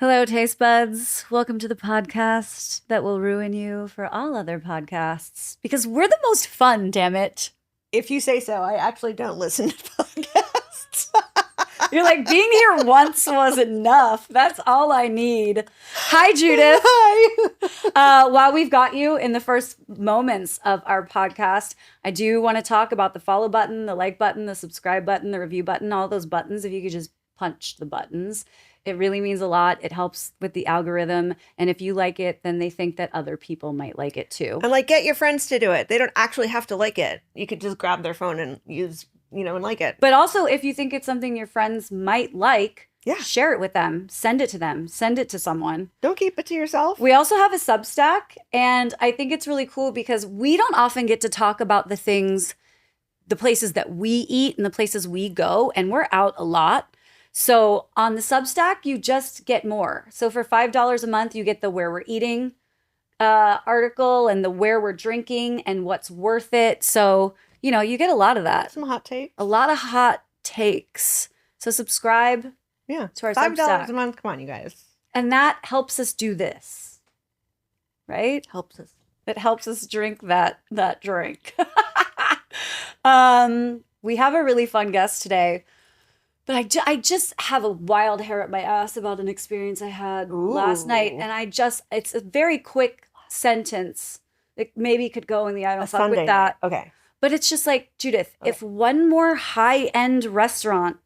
Hello, taste buds. Welcome to the podcast that will ruin you for all other podcasts because we're the most fun, damn it. If you say so, I actually don't listen to podcasts. You're like, being here once was enough. That's all I need. Hi, Judith. Hi. While we've got you in the first moments of our podcast, I do want to talk about the follow button, the like button, the subscribe button, the review button, all those buttons. If you could just punch the buttons. It really means a lot. It helps with the algorithm. And if you like it, then they think that other people might like it too. And like, get your friends to do it. They don't actually have to like it. You could just grab their phone and use, and like it. But also, if you think it's something your friends might like, Yeah. share it with them. Send it to them. Send it to someone. Don't keep it to yourself. We also have a Substack. And I think it's really cool because we don't often get to talk about the places that we eat and the places we go. And we're out a lot. So on the Substack, you just get more. So for $5 a month, you get the where we're eating article and the where we're drinking and what's worth it. So, you get a lot of that. Some hot takes. A lot of hot takes. So subscribe to our $5 Substack. a month. Come on, you guys. And that helps us do this, right? Helps us. It helps us drink that drink. We have a really fun guest today. But I just have a wild hair up my ass about an experience I had last night. And it's a very quick sentence. It maybe could go in the I don't fuck Sunday with that. night. Okay. But it's just like, Judith, if one more high-end restaurant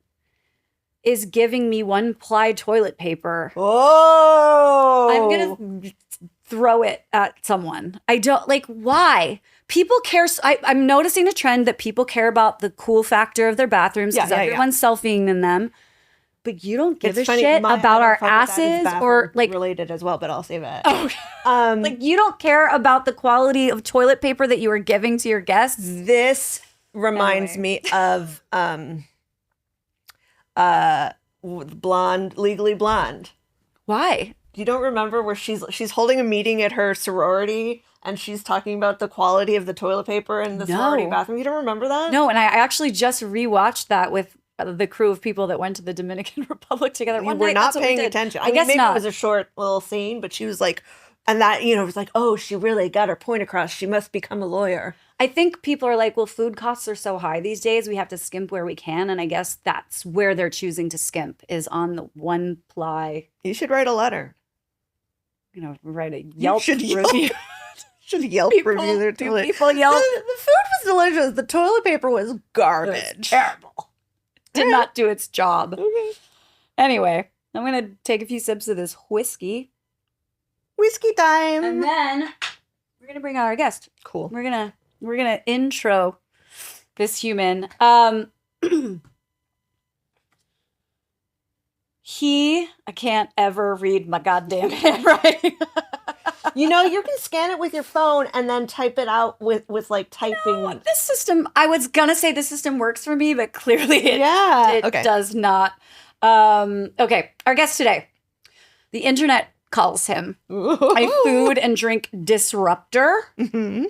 is giving me one-ply toilet paper, Oh, I'm going to throw it at someone. I don't, why? People care. I'm noticing a trend that people care about the cool factor of their bathrooms because everyone's selfieing in them. But you don't give a shit about our asses or related as well, but I'll save it. Oh, you don't care about the quality of toilet paper that you are giving to your guests. This reminds me of Legally Blonde. Why? You don't remember where she's holding a meeting at her sorority and she's talking about the quality of the toilet paper in the sorority bathroom? You don't remember that? No, and I actually just rewatched that with the crew of people that went to the Dominican Republic together. You were not paying attention. I guess maybe it was a short little scene, but she was like, and that, it was like, oh, she really got her point across. She must become a lawyer. I think people are like, well, food costs are so high these days. We have to skimp where we can. And I guess that's where they're choosing to skimp is on the one ply. You should write a letter. Write a Yelp review. Should Yelp review their toilet. People yell. The food was delicious. The toilet paper was garbage. It was terrible. Did not do its job. Okay. Anyway, I'm going to take a few sips of this whiskey. Whiskey time. And then we're going to bring out our guest. Cool. We're going to intro this human. I can't ever read my goddamn handwriting. You can scan it with your phone and then type it out with typing. No, this system, I was going to say this system works for me, but clearly it does not. Okay, our guest today. The internet calls him a food and drink disruptor. Mm-hmm.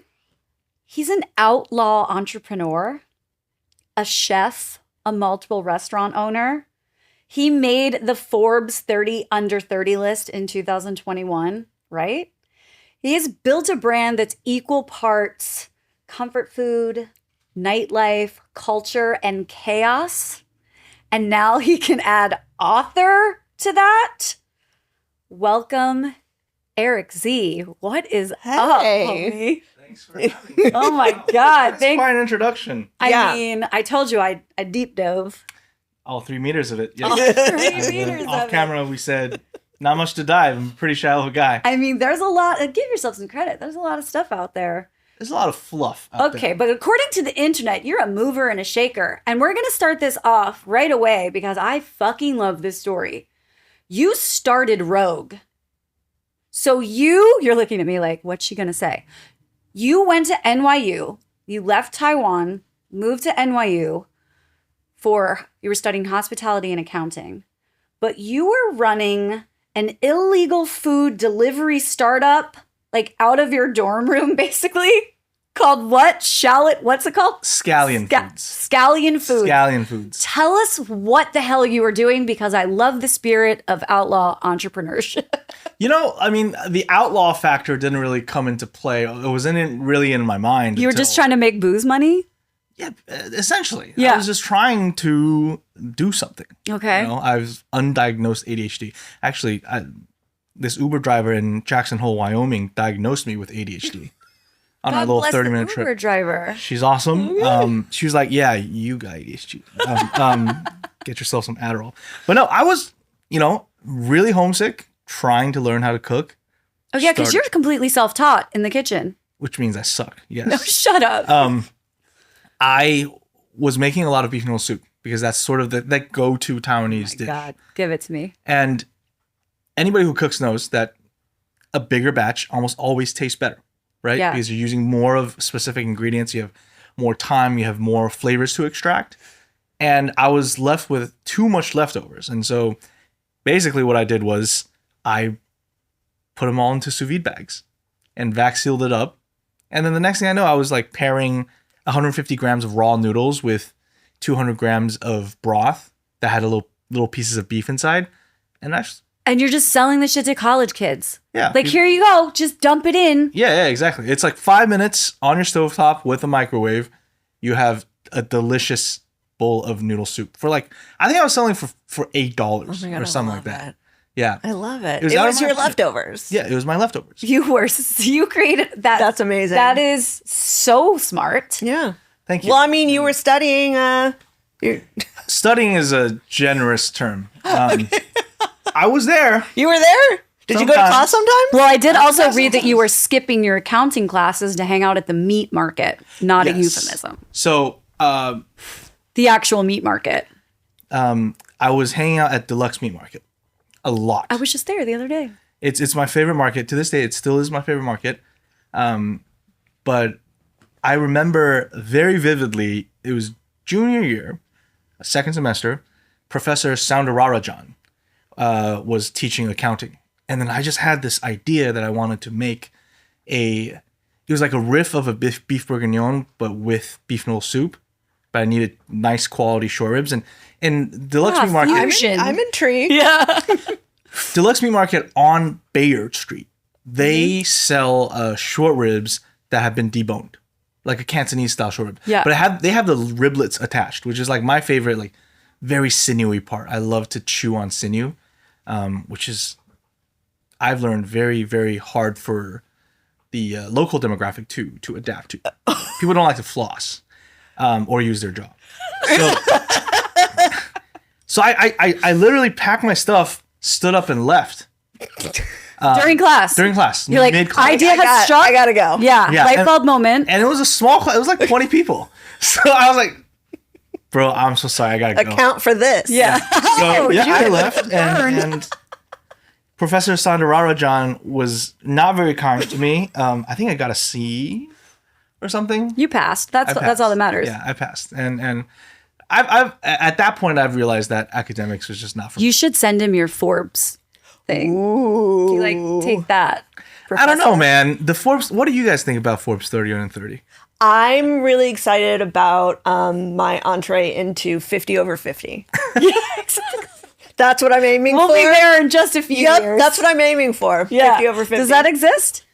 He's an outlaw entrepreneur, a chef, a multiple restaurant owner. He made the Forbes 30 under 30 list in 2021, right? He has built a brand that's equal parts comfort food, nightlife, culture, and chaos. And now he can add author to that. Welcome, Eric Sze. What is up, homie? Thanks for having me. Oh my God. That's quite an introduction. I mean, I told you I deep dove. All 3 meters of it. Yes. All 3 meters of Off camera, we said, not much to dive. I'm a pretty shallow guy. I mean, there's a lot. Give yourself some credit. There's a lot of stuff out there. There's a lot of fluff out there. Okay, but according to the internet, you're a mover and a shaker. And we're going to start this off right away because I fucking love this story. You started Rogue. So you're looking at me like, what's she going to say? You went to NYU. You left Taiwan, moved to NYU you were studying hospitality and accounting. But you were running an illegal food delivery startup, out of your dorm room, basically. Called what? Shallot? What's it called? Scallion foods. Scallion foods. Scallion foods. Tell us what the hell you were doing, because I love the spirit of outlaw entrepreneurship. You know, I mean, the outlaw factor didn't really come into play. It wasn't really in my mind. You were just trying to make booze money? Yeah, essentially. Yeah. I was just trying to do something. Okay. You know, I was undiagnosed ADHD. Actually, this Uber driver in Jackson Hole, Wyoming, diagnosed me with ADHD on our little 30-minute trip. Uber driver. She's awesome. She was like, "Yeah, you got ADHD. Get yourself some Adderall." But no, I was, really homesick, trying to learn how to cook. Oh yeah, because you're completely self-taught in the kitchen. Which means I suck. Yes. No, shut up. I was making a lot of beef noodle soup because that's sort of that go-to Taiwanese dish. God, give it to me. And anybody who cooks knows that a bigger batch almost always tastes better, right? Yeah. Because you're using more of specific ingredients, you have more time, you have more flavors to extract. And I was left with too much leftovers. And so basically what I did was I put them all into sous vide bags and vac sealed it up. And then the next thing I know, I was like pairing 150 grams of raw noodles with 200 grams of broth that had little pieces of beef inside. And you're just selling the shit to college kids. Yeah. Like, here you go. Just dump it in. Yeah, exactly. It's like 5 minutes on your stovetop with a microwave. You have a delicious bowl of noodle soup for I think I was selling for $8 or something like that. Yeah. I love it. It was your leftovers. Yeah, it was my leftovers. You created that. That's amazing. That is so smart. Yeah. Thank you. Well, I mean, you were studying. Studying is a generous term. I was there. You were there? Did you go to class sometimes? Well, I did also read that you were skipping your accounting classes to hang out at the meat market. Not a euphemism. So, the actual meat market. I was hanging out at Deluxe Meat Market a lot. I was just there the other day. It's my favorite market. To this day, it still is my favorite market. But I remember very vividly, it was junior year, second semester, Professor Soundararajan was teaching accounting. And then I just had this idea that I wanted to make it was like a riff of a beef bourguignon, but with beef noodle soup. But I needed nice quality short ribs. And in Deluxe Meat Market, I'm intrigued. Yeah. Deluxe Meat Market on Bayard Street, they sell short ribs that have been deboned, like a Cantonese style short rib. Yeah. But they have the riblets attached, which is like my favorite, like very sinewy part. I love to chew on sinew, which is I've learned very, very hard for the local demographic to adapt to. People don't like to floss or use their jaw. So I literally packed my stuff, stood up and left. During class. You're like, mid-class. idea has struck. I gotta go. Yeah. Light bulb moment. And it was a small class. It was like 20 people. So I was like, bro, I'm so sorry. I gotta go. Account for this. Yeah. So I left and Professor Soundararajan was not very kind to me. I think I got a C or something. You passed. That's all that matters. Yeah, I passed. And I've at that point I've realized that academics was just not for me. You should send him your Forbes thing. Ooh. Take that. I don't know, man. The Forbes. What do you guys think about Forbes 30 under 30? I'm really excited about my entree into 50 over 50. Yeah, exactly. That's what I'm aiming for. We'll be there in just a few years. That's what I'm aiming for. Yeah. 50 over 50. Does that exist?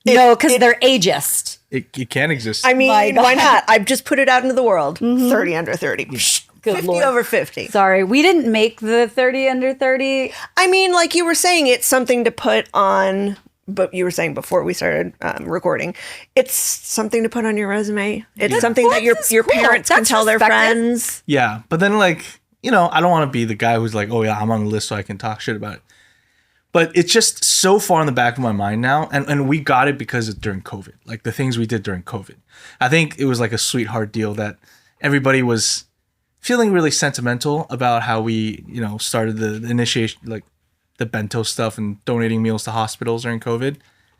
No, because they're ageist. It can exist. I mean, why not? I've just put it out into the world. 30 under 30. Good 50 Lord. over 50. Sorry, we didn't make the 30 under 30. I mean, like you were saying, it's something to put on, but you were saying before we started recording, it's something to put on your resume. It's something that your cool. parents can That's tell their respected. friends. Yeah, but then I don't want to be the guy who's like, oh yeah, I'm on the list so I can talk shit about it. But it's just so far in the back of my mind now. And we got it because of during COVID, like the things we did during COVID. I think it was like a sweetheart deal that everybody was feeling really sentimental about how we, started the initiation, like the bento stuff and donating meals to hospitals during COVID.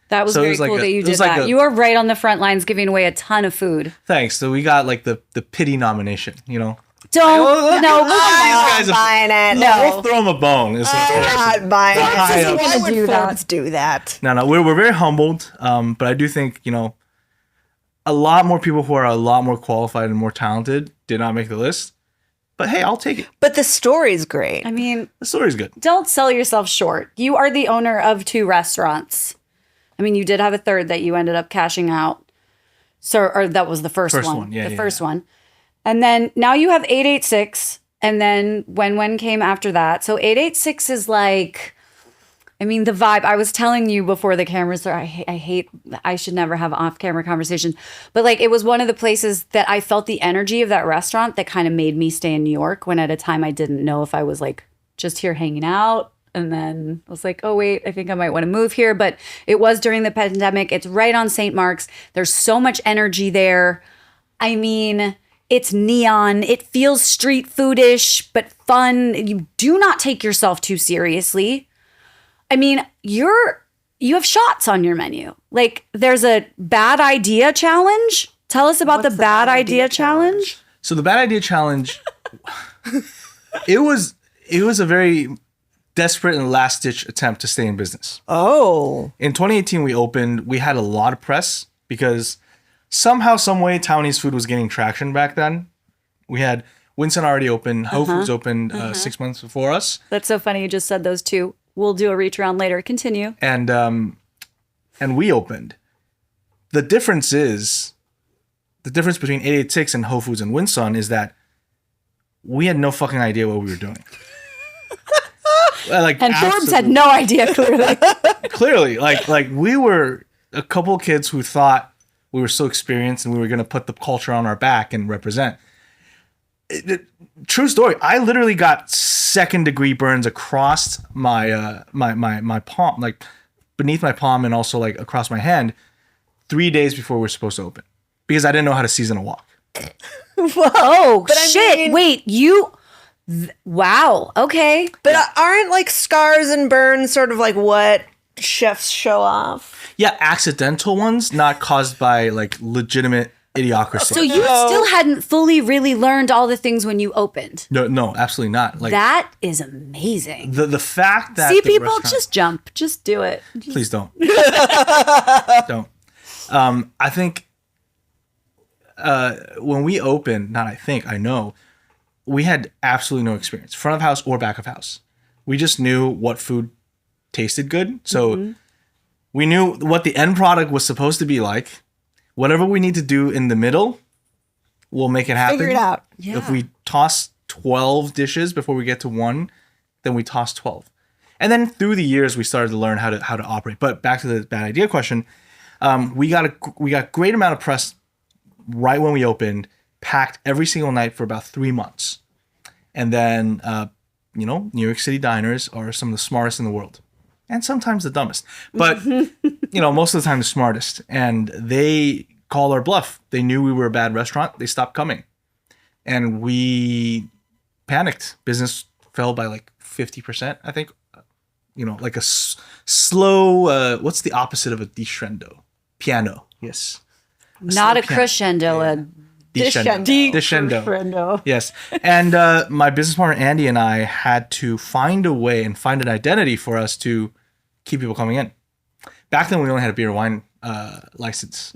That was very cool that you did that. You were right on the front lines giving away a ton of food. Thanks. So we got like the pity nomination, Don't. No, I'm buying it. We'll throw them a bone. I'm not buying it. Why would do that. Forbes do that? No, we're very humbled. But I do think, a lot more people who are a lot more qualified and more talented did not make the list. But hey, I'll take it. But the story's great. I mean, The story's good. don't sell yourself short. You are the owner of 2 restaurants. I mean, you did have a third that you ended up cashing out. So, or that was the first one. Yeah, the first one. And then now you have 886. And then WenWen came after that. So 886 is like, I mean, the vibe. I was telling you before the cameras are, I should never have off-camera conversations. But like, it was one of the places that I felt the energy of that restaurant that kind of made me stay in New York when at a time I didn't know if I was like just here hanging out. And then I was like, oh, wait, I think I might want to move here. But it was during the pandemic. It's right on St. Mark's. There's so much energy there. I mean, it's neon. It feels street foodish, but fun. You do not take yourself too seriously. I mean, you have shots on your menu. Like, there's a bad idea challenge. Tell us about the bad idea challenge. So the bad idea challenge, it was a very desperate and last ditch attempt to stay in business. Oh. In 2018, we opened. We had a lot of press because somehow, some way, Taiwanese food was getting traction back then. We had Winston already opened. Whole Foods opened 6 months before us. That's so funny. You just said those two. We'll do a reach around later. Continue. And we opened. The difference between 886 and Whole Foods and Winston is that we had no fucking idea what we were doing. Like, And Forbes had no idea, clearly. like we were a couple kids who thought we were so experienced and we were going to put the culture on our back and represent. True story. I literally got 2nd-degree burns across my my palm, like beneath my palm and also like across my hand, 3 days before we were supposed to open because I didn't know how to season a wok. Whoa, But I shit. mean- Wait, wow. Okay. But aren't like scars and burns sort of like what chefs show off? Yeah, accidental ones, not caused by like legitimate idiocracy. So you still hadn't fully really learned all the things when you opened. No, absolutely not. Like That is amazing. the fact that See, the people, restaurant- just jump. Just do it. please don't. Don't. I think when we opened, I know, we had absolutely no experience, front of house or back of house. We just knew what food tasted good. So we knew what the end product was supposed to be like. Whatever we need to do in the middle, we'll make it happen. Figure it out. If we toss 12 dishes before we get to one, then we toss 12. And then through the years, we started to learn how to operate. But back to the bad idea question, we got great amount of press right when we opened, packed every single night for about 3 months. And then, New York City diners are some of the smartest in the world. And sometimes the dumbest. But, most of the time the smartest. And they called our bluff. They knew we were a bad restaurant. They stopped coming. And we panicked. Business fell by like 50%, I think. Like a slow, what's the opposite of a descendo? Piano, yes. Not a piano. crescendo, a Descendo. Yes. And my business partner, Andy, and I had to find a way and find an identity for us to keep people coming in. Back then, we only had a beer and wine license.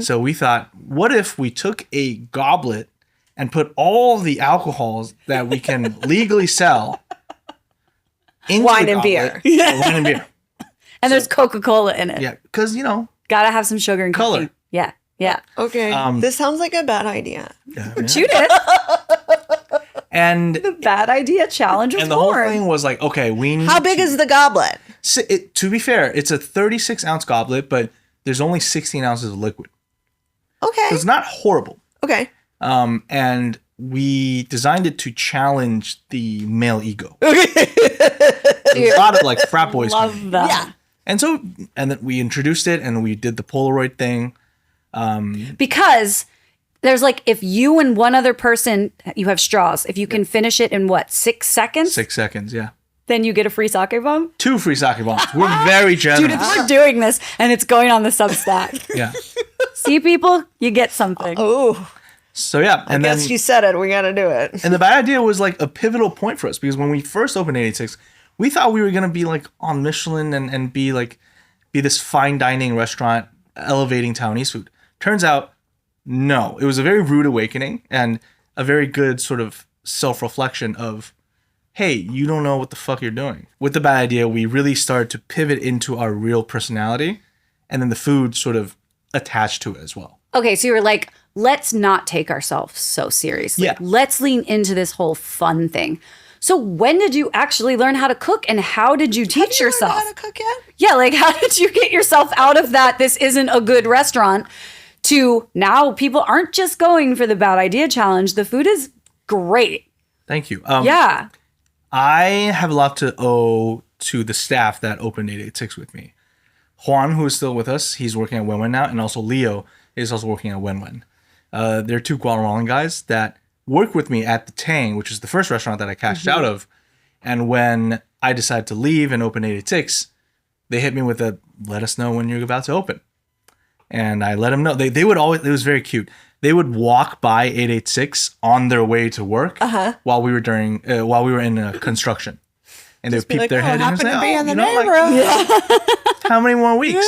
So we thought, what if we took a goblet and put all the alcohols that we can legally sell into Wine the and goblet? beer. Wine and bear. and there's Coca-Cola in it. Yeah, because, Gotta have some sugar and Color. caffeine. Yeah. Yeah. Okay. This sounds like a bad idea. Judith, And the bad idea challenge was the whole born. thing was like, okay, we need How big is the goblet? to be fair, it's a 36-ounce goblet, but there's only 16 ounces of liquid. Okay. So it's not horrible. Okay. And we designed it to challenge the male ego. Dude, A lot of like frat boys. love that. Yeah. And then we introduced it and we did the Polaroid thing. Because there's like, if you and one other person, you have straws, if you can finish it in 6 seconds, 6 seconds, yeah. then you get a free sake bomb. 2 free sake bombs. We're very generous. Dude, if we're doing this and it's going on the Substack, Yeah. see people, you get something. Oh, So yeah, and guess then you said it. We got to do it. and the bad idea was like a pivotal point for us because when we first opened 86, we thought we were gonna be like on Michelin and be this fine dining restaurant elevating Taiwanese food. Turns out No, it was a very rude awakening and a very good sort of self-reflection of, hey, you don't know what the fuck you're doing. With the bad idea, we really started to pivot into our real personality, and then the food sort of attached to it as well. Okay, so you were like, let's not take ourselves so seriously. Yeah. Let's lean into this whole fun thing. So when did you actually learn how to cook, and how did you teach yourself? How to cook yet? Yeah, like how did you get yourself out of that this isn't a good restaurant to now people aren't just going for the bad idea challenge. The food is great. Thank you. Yeah. I have a lot to owe to the staff that opened 886 with me. Juan, who is still with us, he's working at WenWen now, and also Leo is also working at WenWen. They're two Guatemalan guys that worked with me at the Tang, which is the first restaurant that I cashed out of. And when I decided to leave and open 886, they hit me with a, let us know when you're about to open. And I let them know. They would always, it was very cute. They would walk by 886 on their way to work while we were in construction. And they would peep their head in and say, how many more weeks?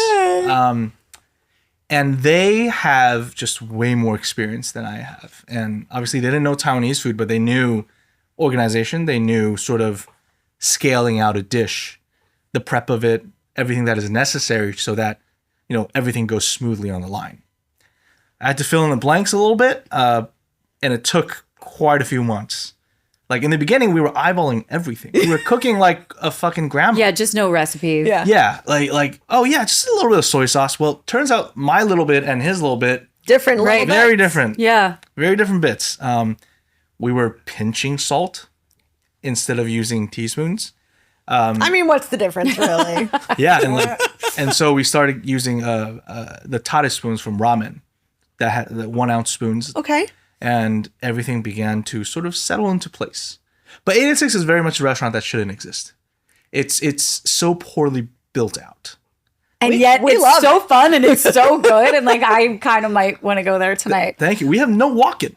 And they have just way more experience than I have. And obviously they didn't know Taiwanese food, but they knew organization. They knew sort of scaling out a dish, the prep of it, everything that is necessary so that, everything goes smoothly on the line. I had to fill in the blanks a little bit, and it took quite a few months. Like in the beginning, we were eyeballing everything. We were cooking like a fucking grandma. Yeah, just no recipe. Yeah. Yeah, oh yeah, just a little bit of soy sauce. Well, turns out my little bit and his little bit, Different, right? very different. Yeah. Very different bits. We were pinching salt instead of using teaspoons. I mean, what's the difference, really? Yeah, and so we started using the tare spoons from ramen that had the 1 ounce spoons. Okay. And everything began to sort of settle into place. But 886 is very much a restaurant that shouldn't exist. It's so poorly built out. And We yet it's love so fun and it's so good. And like, I kind of might want to go there tonight. Thank you. We have no walk-in.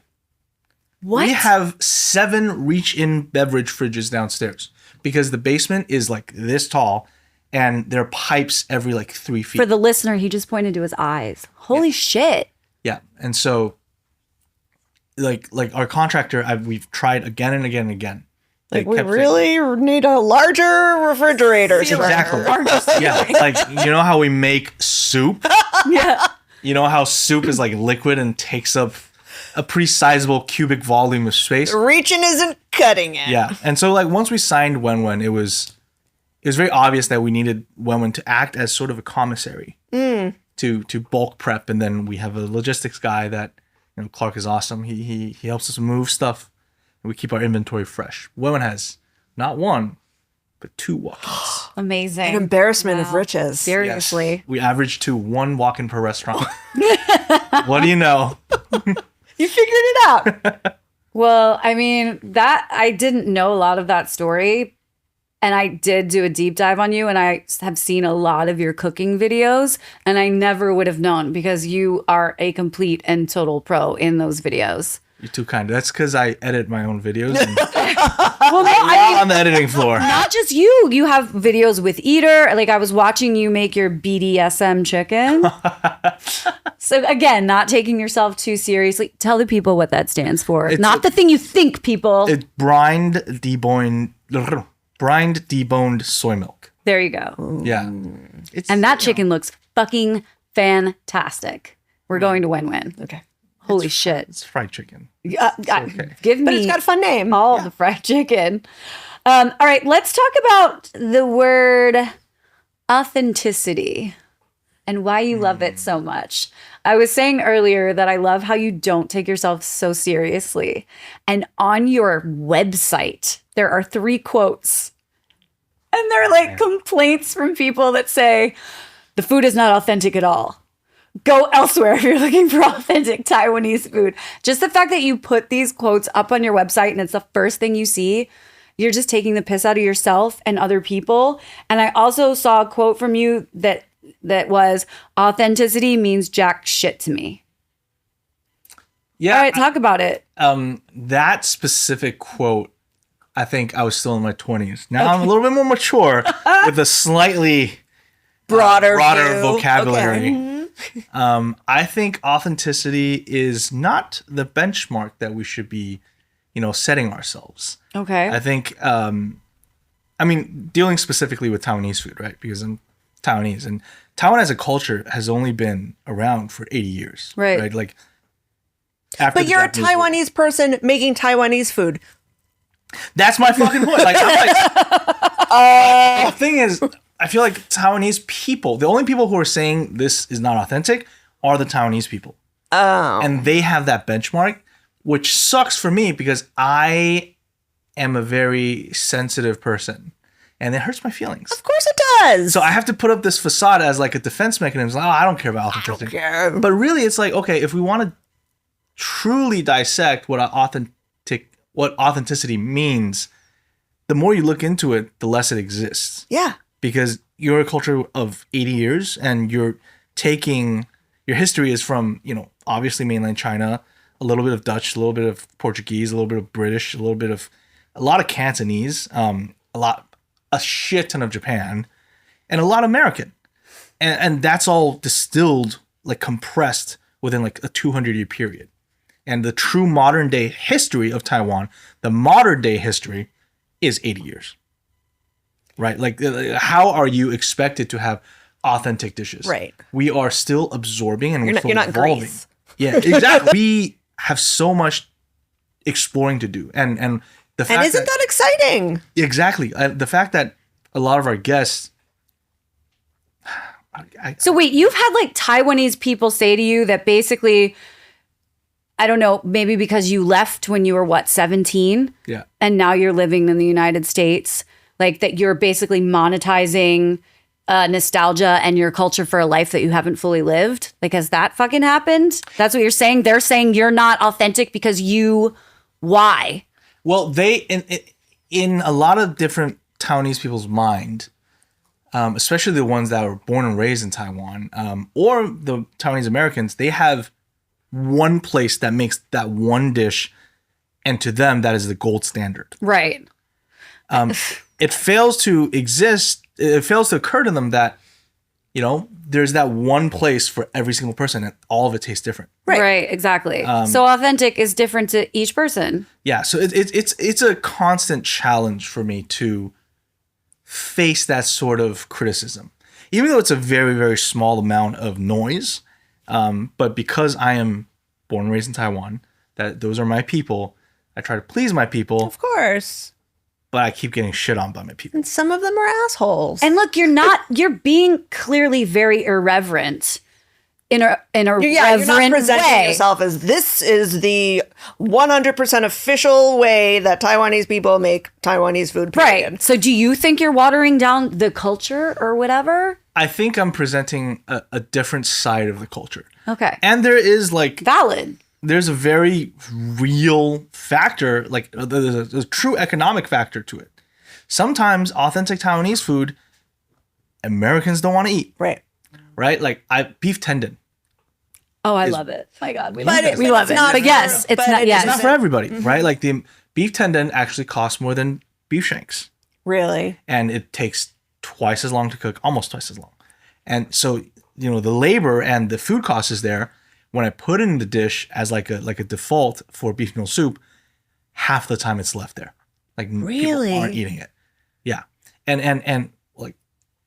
What? We have 7 reach-in beverage fridges downstairs because the basement is like this tall and there are pipes every like 3 feet. For the listener, he just pointed to his eyes. Holy shit. Yeah. And so like our contractor, we've tried again and again and again. They We kept saying- really need a larger refrigerator. sir. Exactly. Yeah. Like, how we make soup? Yeah. You know how soup is like liquid and takes up a pretty sizable cubic volume of space? Reaching isn't cutting it. Yeah. And so like once we signed WenWen, it was very obvious that we needed WenWen to act as sort of a commissary to bulk prep. And then we have a logistics guy that, Clark is awesome. He helps us move stuff and we keep our inventory fresh. WenWen has not 1, but 2 walk-ins. Amazing. An embarrassment of riches. Seriously. Yes. We average to 1 walk-in per restaurant. What do you know? You figured it out. Well, I mean, that I didn't know a lot of that story. And I did do a deep dive on you, and I have seen a lot of your cooking videos, and I never would have known because you are a complete and total pro in those videos. You're too kind. That's because I edit my own videos and Well, no, I mean, on the editing floor. not just you. You have videos with Eater. Like I was watching you make your BDSM chicken. So again, not taking yourself too seriously. Tell the people what that stands for. Not the thing you think, people. It's brined, deboned soy milk. There you go. Yeah. And that chicken looks fucking fantastic. We're going to WenWen. Okay. Holy shit. It's fried chicken. Give But me it's got a fun name. all the fried chicken. All right, let's talk about the word authenticity and why you love it so much. I was saying earlier that I love how you don't take yourself so seriously. And on your website, there are 3 quotes. And they're like complaints from people that say, the food is not authentic at all. Go elsewhere if you're looking for authentic Taiwanese food. Just the fact that you put these quotes up on your website and it's the first thing you see, you're just taking the piss out of yourself and other people. And I also saw a quote from you that was, authenticity means jack shit to me. Yeah. All right, talk about it. That specific quote, I think I was still in my 20s. Now I'm a little bit more mature with a slightly Broader broader view. vocabulary. Okay. I think authenticity is not the benchmark that we should be, setting ourselves. Okay. I think, dealing specifically with Taiwanese food, right? Because I'm Taiwanese, and Taiwan as a culture has only been around for 80 years. Right. Like, after But the you're a Japanese War. Taiwanese person making Taiwanese food. That's my fucking point. Like, the thing is, I feel like Taiwanese people, the only people who are saying this is not authentic are the Taiwanese people. Oh. And they have that benchmark, which sucks for me because I am a very sensitive person and it hurts my feelings. Of course it does. So I have to put up this facade as like a defense mechanism. Oh, I don't care about authenticity. But really, it's like, okay, if we want to truly dissect what authenticity means, the more you look into it, the less it exists. Yeah. Because you're a culture of 80 years and you're taking your history is from, obviously mainland China, a little bit of Dutch, a little bit of Portuguese, a little bit of British, a lot of Cantonese, a shit ton of Japan, and a lot of American. And that's all distilled, like compressed within like a 200-year period. And the true modern day history of Taiwan, the modern day history is 80 years. Right? Like, how are you expected to have authentic dishes? Right. We are still absorbing and You're not evolving. Greece. Yeah, exactly. We have so much exploring to do. And the fact And isn't that exciting? Exactly. The fact that a lot of our guests... So wait, you've had like Taiwanese people say to you that basically, I don't know, maybe because you left when you were 17? Yeah. And now you're living in the United States, like that you're basically monetizing nostalgia and your culture for a life that you haven't fully lived. Like, has that fucking happened? That's what you're saying? They're saying you're not authentic because why? Well, they, in a lot of different Taiwanese people's mind, especially the ones that were born and raised in Taiwan, or the Taiwanese Americans, they have one place that makes that one dish, and to them, that is the gold standard. Right. It fails to exist. It fails to occur to them that, there's that one place for every single person, and all of it tastes different. Right, exactly. So authentic is different to each person. Yeah, so it's a constant challenge for me to face that sort of criticism, even though it's a very, very small amount of noise. But because I am born and raised in Taiwan, that those are my people, I try to please my people. Of course. But I keep getting shit on by my people. And some of them are assholes. And look, you're being clearly very irreverent in a you're reverent not presenting way. yourself as this is the 100% official way that Taiwanese people make Taiwanese food. Period. Right. So do you think you're watering down the culture or whatever? I think I'm presenting a different side of the culture. Okay. And there is like... Valid. There's a very real factor, like there's a true economic factor to it. Sometimes authentic Taiwanese food, Americans don't want to eat. Right. Right? Like beef tendon. Oh, I love it. My God, we But love it- it. We but love it's it. not But for- yes, it's but not. it Yes, It's not for everybody, right? Like the beef tendon actually costs more than beef shanks. Really? And it takes twice as long to cook, almost twice as long. And so, the labor and the food cost is there. When I put it in the dish as like a default for beef noodle soup, half the time it's left there. Like Really? people aren't eating it. Yeah. And like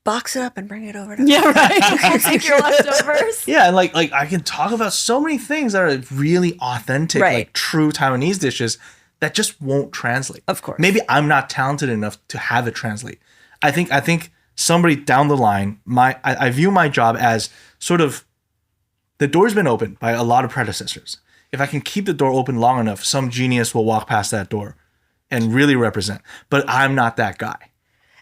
Box it up and bring it over to yeah, right. Take your leftovers. yeah, and like I can talk about so many things that are really authentic, Right. like true Taiwanese dishes that just won't translate. Of course. Maybe I'm not talented enough to have it translate. I think somebody down the line, I view my job as sort of the door's been opened by a lot of predecessors. If I can keep the door open long enough, some genius will walk past that door and really represent. But I'm not that guy,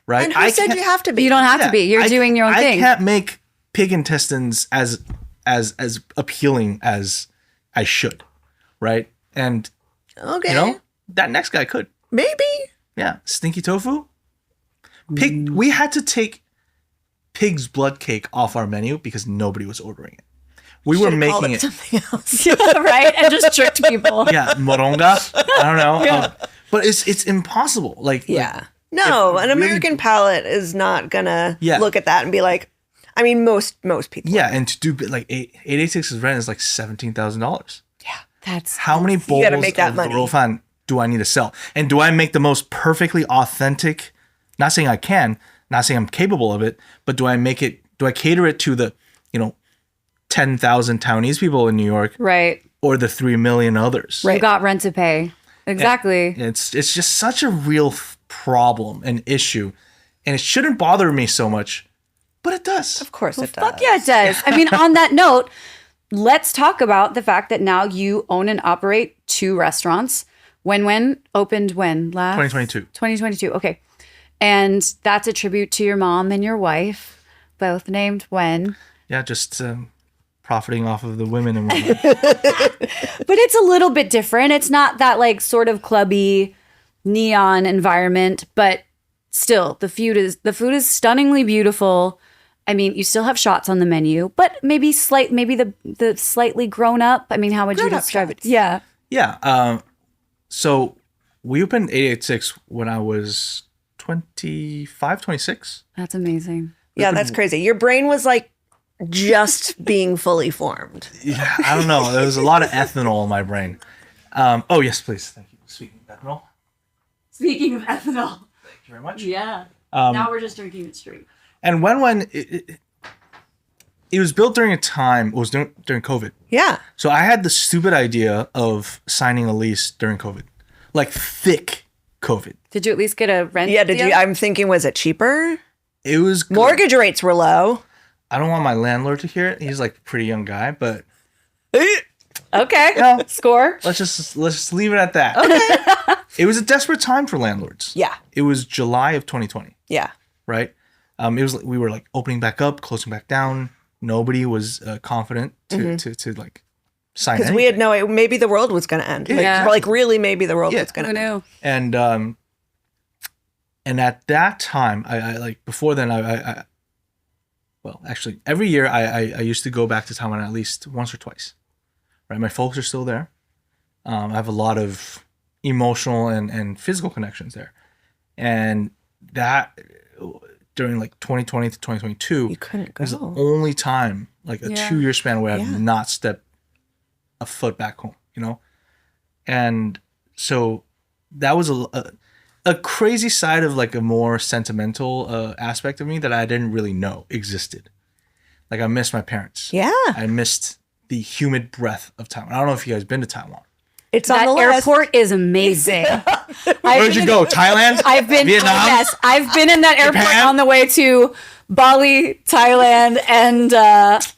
right? And who said you have to be? You don't have Yeah, to be. You're doing your own thing. I can't make pig intestines as appealing as I should, right? And Okay. that next guy could. Maybe. Yeah, stinky tofu. Pig. We had to take pig's blood cake off our menu because nobody was ordering it. We were Should've called making it. something else. right? And just tricked people. Yeah, moronga. I don't know. But it's impossible. Like Yeah. No, an American palate is not gonna Yeah. look at that and be like, I mean, most people. Yeah, and to do like 886's rent is like $17,000. That's How many bowls gotta make that of money. Rofan do I need to sell? And do I make the most perfectly authentic? Not saying I can, not saying I'm capable of it, but do I cater it to the, 10,000 Taiwanese people in New York right. or the 3 million others? You got rent to pay. Exactly. It's just such a real problem and issue. And it shouldn't bother me so much, but it does. Of course it does. Fuck yeah, it does. I mean, on that note, let's talk about the fact that now you own and operate 2 restaurants. WenWen opened when? 2022. 2022. Okay. And that's a tribute to your mom and your wife, both named Wen. Yeah, just profiting off of the women and women. But it's a little bit different. It's not that like sort of clubby neon environment, but still the food is stunningly beautiful. I mean, you still have shots on the menu, but maybe the slightly grown up. I mean, how would you Grown-up describe it? shots. Yeah. Yeah. So we opened 886 when I was 25, 26. That's amazing. Yeah, that's crazy. Your brain was like just being fully formed. Yeah, I don't know. There was a lot of ethanol in my brain. Oh, yes, please. Thank you. Speaking of ethanol, Speaking of ethanol. thank you very much. Yeah. Now we're just drinking it straight. And when it was built during a time, it was during COVID. Yeah. So I had the stupid idea of signing a lease during COVID, like thick COVID. Did you at least get a rent? Yeah, did deal? you? I'm thinking, was it cheaper? It was good. Mortgage rates were low. I don't want my landlord to hear it. He's like a pretty young guy, but Okay. know, Score. let's just leave it at that. Okay. It was a desperate time for landlords. Yeah. It was July of 2020, Yeah. right? We were like opening back up, closing back down. Nobody was confident to like sign Because anything. we had no, maybe the world was going to end. Like, Yeah. like really, maybe the world was going Who to end. knew? And at that time, I like before then, well, actually, every year I used to go back to Taiwan at least once or twice. Right, my folks are still there. I have a lot of emotional and physical connections there, and that during like 2020 to 2022, You couldn't was the go. only time, like a Yeah. 2-year span where Yeah. I've not stepped a foot back home, and so that was a crazy side of like a more sentimental aspect of me that I didn't really know existed. Like I missed my parents. Yeah. I missed the humid breath of Taiwan. I don't know if you guys been to Taiwan. It's That on the list. airport is amazing. Where'd you go? Thailand? I've been Vietnam? Yes, I've been in that airport Japan? on the way to Bali, Thailand, and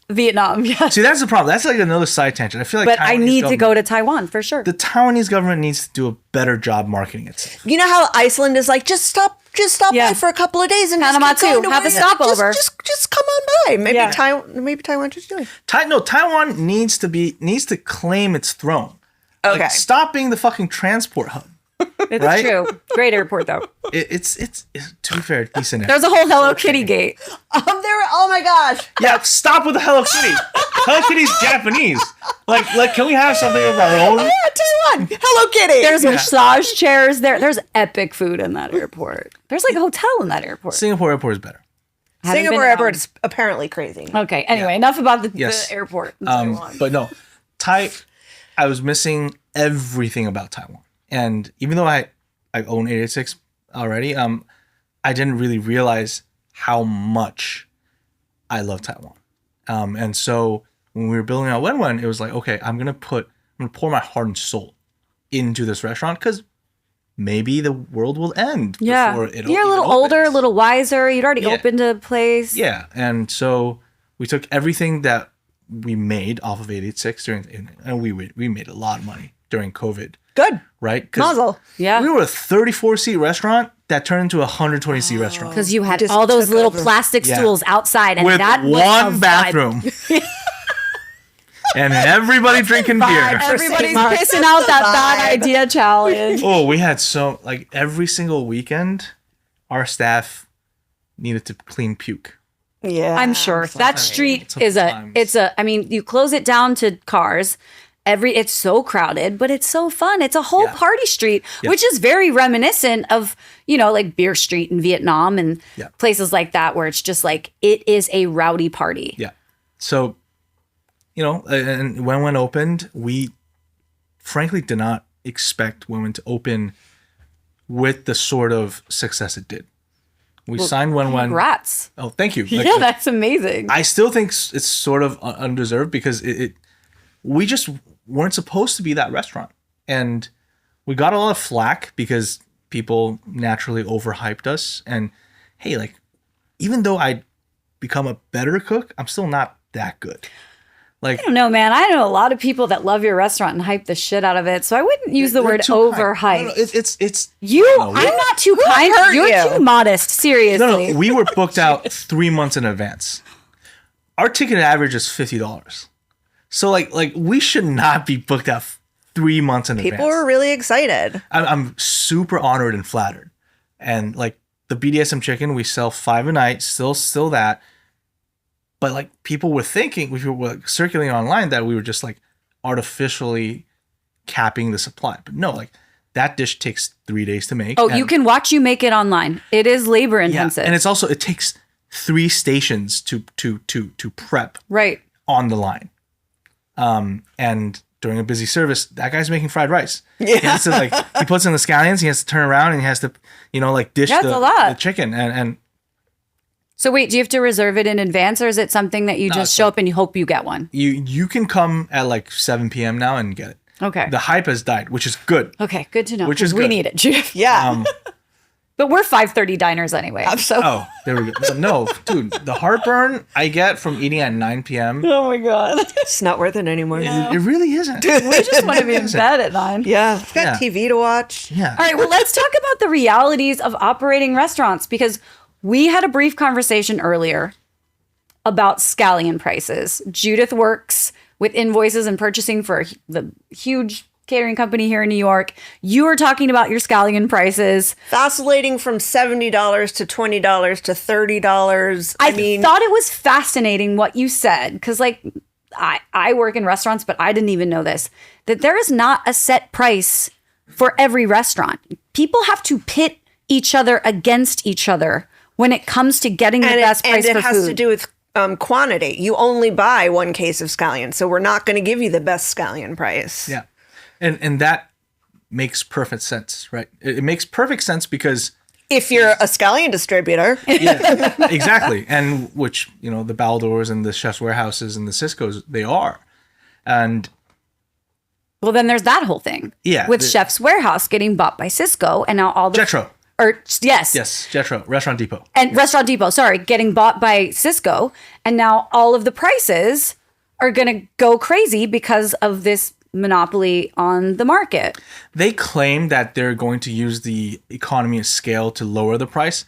Vietnam. Yeah. See, that's the problem. That's like another side tangent. I feel like But I Taiwanese need to government- go to Taiwan for sure. The Taiwanese government needs to do a better job marketing itself. You know how Iceland is like, just stop Yeah. by for a couple of days and Panama just keep going too. to Have where a you- stopover. Just come on by. Maybe Yeah. Taiwan just doing. Taiwan needs to claim its throne. Okay. Like, stop being the fucking transport hub. It's right? true. Great airport though. It's to be fair, decent. There's a whole Hello Kitty gate. Oh my gosh. Yeah, stop with the Hello Kitty. Hello Kitty's Japanese. Like, can we have something of our own? Yeah, Taiwan. Hello Kitty. There's massage chairs there. There's epic food in that airport. There's like a hotel in that airport. Singapore airport is better. Haven't been Singapore down. airport is apparently crazy. Okay. Anyway, enough about the Yes. airport. in Taiwan. But no, I was missing everything about Taiwan. And even though I own 886 already, I didn't really realize how much I love Taiwan. And so when we were building out WenWen, it was like, okay, I'm gonna pour my heart and soul into this restaurant because maybe the world will end. Yeah. Before it You're a little opens. older, a little wiser. You'd already Yeah. opened a place. Yeah, and so we took everything that we made off of 886 and we made a lot of money during COVID, Good. right? 'Cause Muzzle. Yeah. we were a 34-seat restaurant that turned into a 120-seat restaurant Because you had Just all those took little over. plastic Yeah. stools outside, and with that was a one vibe. bathroom. And everybody drinking beer. Everybody's Mark. pissing out that bad Vibe. idea challenge. Oh, we had every single weekend, our staff needed to clean puke. Yeah. I'm sure that street is Sometimes. I mean, you close it down to cars, it's so crowded, but it's so fun. It's a whole party street, which is very reminiscent of, like Beer Street in Vietnam and places like that, where it's just like, it is a rowdy party. Yeah. So, and WenWen opened, we frankly did not expect WenWen to open with the sort of success it did. We signed WenWen. Congrats. Oh, thank you. Yeah, that's amazing. I still think it's sort of undeserved because we just weren't supposed to be that restaurant. And we got a lot of flack because people naturally overhyped us. And hey, like, even though I become a better cook, I'm still not that good. Like, I don't know, man. I know a lot of people that love your restaurant and hype the shit out of it. So I wouldn't use the word overhyped. No, it's you. I'm not too kind. You're too modest. Seriously. No. We were booked out 3 months in advance. Our ticket average is $50. So like we should not be booked out 3 months in advance. People were really excited. I'm super honored and flattered. And like the BDSM chicken, we sell 5 a night. Still that. But like people were thinking, we were circulating online that we were just like artificially capping the supply. But no, like that dish takes 3 days to make. Oh, you can watch you make it online. It is labor intensive. Yeah, and it takes 3 stations to prep on the line. And during a busy service, that guy's making fried rice. Yeah. He has to he puts in the scallions, he has to turn around and he has to, dish the chicken and So wait, do you have to reserve it in advance, or is it something that you just show up and you hope you get one? You can come at like 7 p.m. now and get it. Okay. The hype has died, which is good. Okay, good to know. Which is we good. need it, Judith. Yeah. But we're 5:30 diners anyway. So. Oh, there we go. No, dude, the heartburn I get from eating at 9 p.m. Oh my God. It's not worth it anymore. It really isn't. We just want to be in bed at 9. Yeah. We've got TV to watch. Yeah. All right, well, let's talk about the realities of operating restaurants, because we had a brief conversation earlier about scallion prices. Judith works with invoices and purchasing for the huge catering company here in New York. You were talking about your scallion prices. Vacillating from $70 to $20 to $30. I thought it was fascinating what you said, because I work in restaurants, but I didn't even know this, that there is not a set price for every restaurant. People have to pit each other against each other when it comes to getting the best price for food. And it has to do with quantity. You only buy 1 case of scallion, so we're not going to give you the best scallion price. Yeah. And that makes perfect sense, right? It makes perfect sense because if you're a scallion distributor. Yeah, exactly. And which, the Baldors and the Chef's Warehouses and the Syscos, they are. And well, then there's that whole thing. Yeah. With Chef's Warehouse getting bought by Sysco, and now all the Jetro. Yes, Jetro, Restaurant Depot. And Restaurant Depot, getting bought by Sysco, and now all of the prices are going to go crazy because of this monopoly on the market. They claim that they're going to use the economy of scale to lower the price.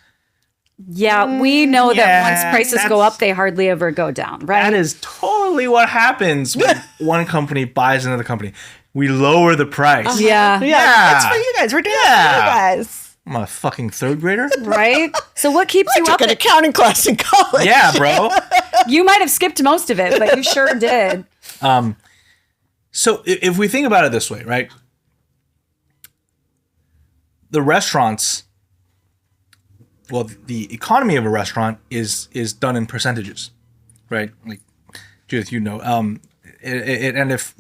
Yeah, we know that once prices go up, they hardly ever go down, right? That is totally what happens when one company buys another company. We lower the price. Yeah. It's for you guys. We're doing it for you guys. I'm a fucking 3rd grader. Right? So what keeps you up? I took an accounting class in college. Yeah, bro. You might have skipped most of it, but you sure did. So if we think about it this way, right? The restaurants, well, the economy of a restaurant is done in percentages, right? Like, Judith, and if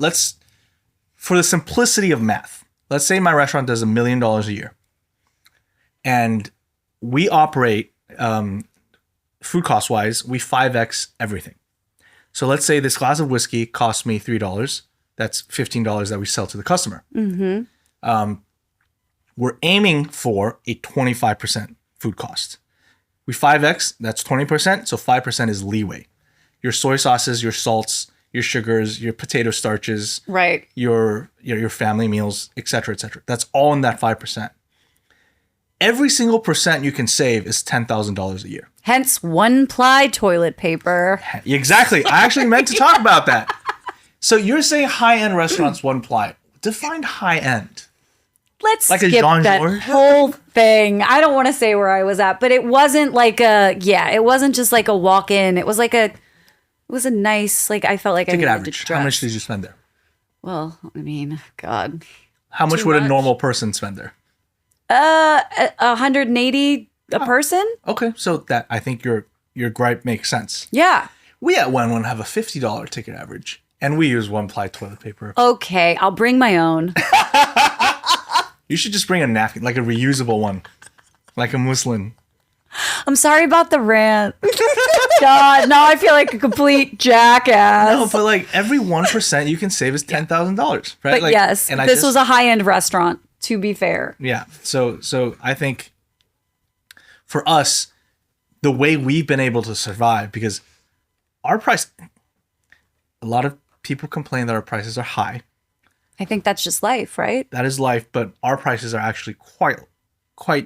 for the simplicity of math, let's say my restaurant does $1 million a year, and we operate food cost wise, we 5x everything. So let's say this glass of whiskey costs me $3. That's $15 that we sell to the customer. Mm-hmm. We're aiming for a 25% food cost. We 5x, that's 20%. So 5% is leeway. Your soy sauces, your salts, your sugars, your potato starches, right? Your family meals, et cetera, et cetera. That's all in that 5%. Every single percent you can save is $10,000 a year. Hence 1-ply toilet paper. Exactly. I actually meant to talk about that. So you're saying high-end restaurants 1-ply. Define high-end. Let's like skip that whole thing. I don't want to say where I was at, but it wasn't like it wasn't just like a walk-in. It was a nice, I felt like Ticket I needed average. to dress. How much did you spend there? Well, I mean, God. How much Too would a much. normal person spend there? 180 a person? Okay, so that I think your gripe makes sense. Yeah. We at WenWen have a $50 ticket average, and we use one-ply toilet paper. Okay, I'll bring my own. You should just bring a napkin, like a reusable one, like a muslin. I'm sorry about the rant. God, now I feel like a complete jackass. No, but like every 1% you can save is $10,000, right? But Like, yes, and I this just- was a high-end restaurant, to be fair. Yeah. So I think for us, the way we've been able to survive, because our price, a lot of people complain that our prices are high. I think that's just life, right? That is life, but our prices are actually quite, I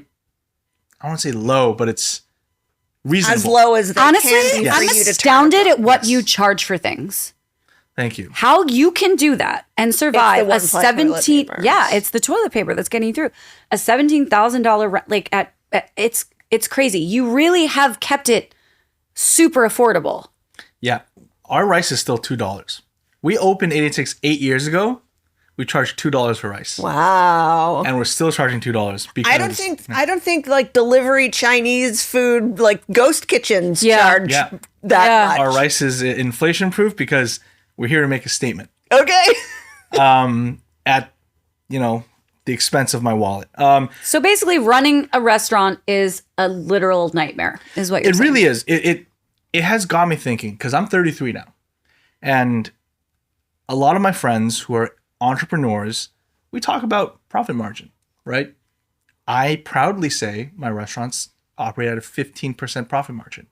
don't want to say low, but it's reasonable. As low as they Honestly, can be for I'm you to turn astounded around. at what you charge for things. Thank you. How you can do that and survive a one-ply toilet 17 paper. Yeah, it's the toilet paper that's getting you through a $17,000 like at it's crazy. You really have kept it super affordable. Yeah. Our rice is still $2. We opened 86 8 years ago. We charged $2 for rice. Wow. And we're still charging $2 because I don't think like delivery Chinese food like ghost kitchens Yeah. charge Yeah. that Yeah. much. our rice is inflation proof because we're here to make a statement Okay. at the expense of my wallet. So basically running a restaurant is a literal nightmare is what you're It saying. really is. It has got me thinking because I'm 33 now, and a lot of my friends who are entrepreneurs, we talk about profit margin, right? I proudly say my restaurants operate at a 15% profit margin.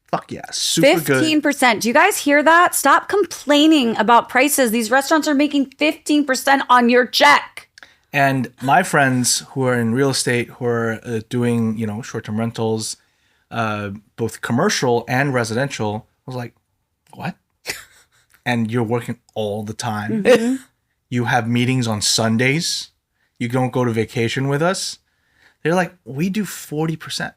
Fuck yeah, super good. 15%. Do you guys hear that? Stop complaining about prices. These restaurants are making 15% on your check. And my friends who are in real estate, who are doing, short-term rentals, both commercial and residential, I was like, what? And you're working all the time. Mm-hmm. You have meetings on Sundays. You don't go to vacation with us. They're like, we do 40%.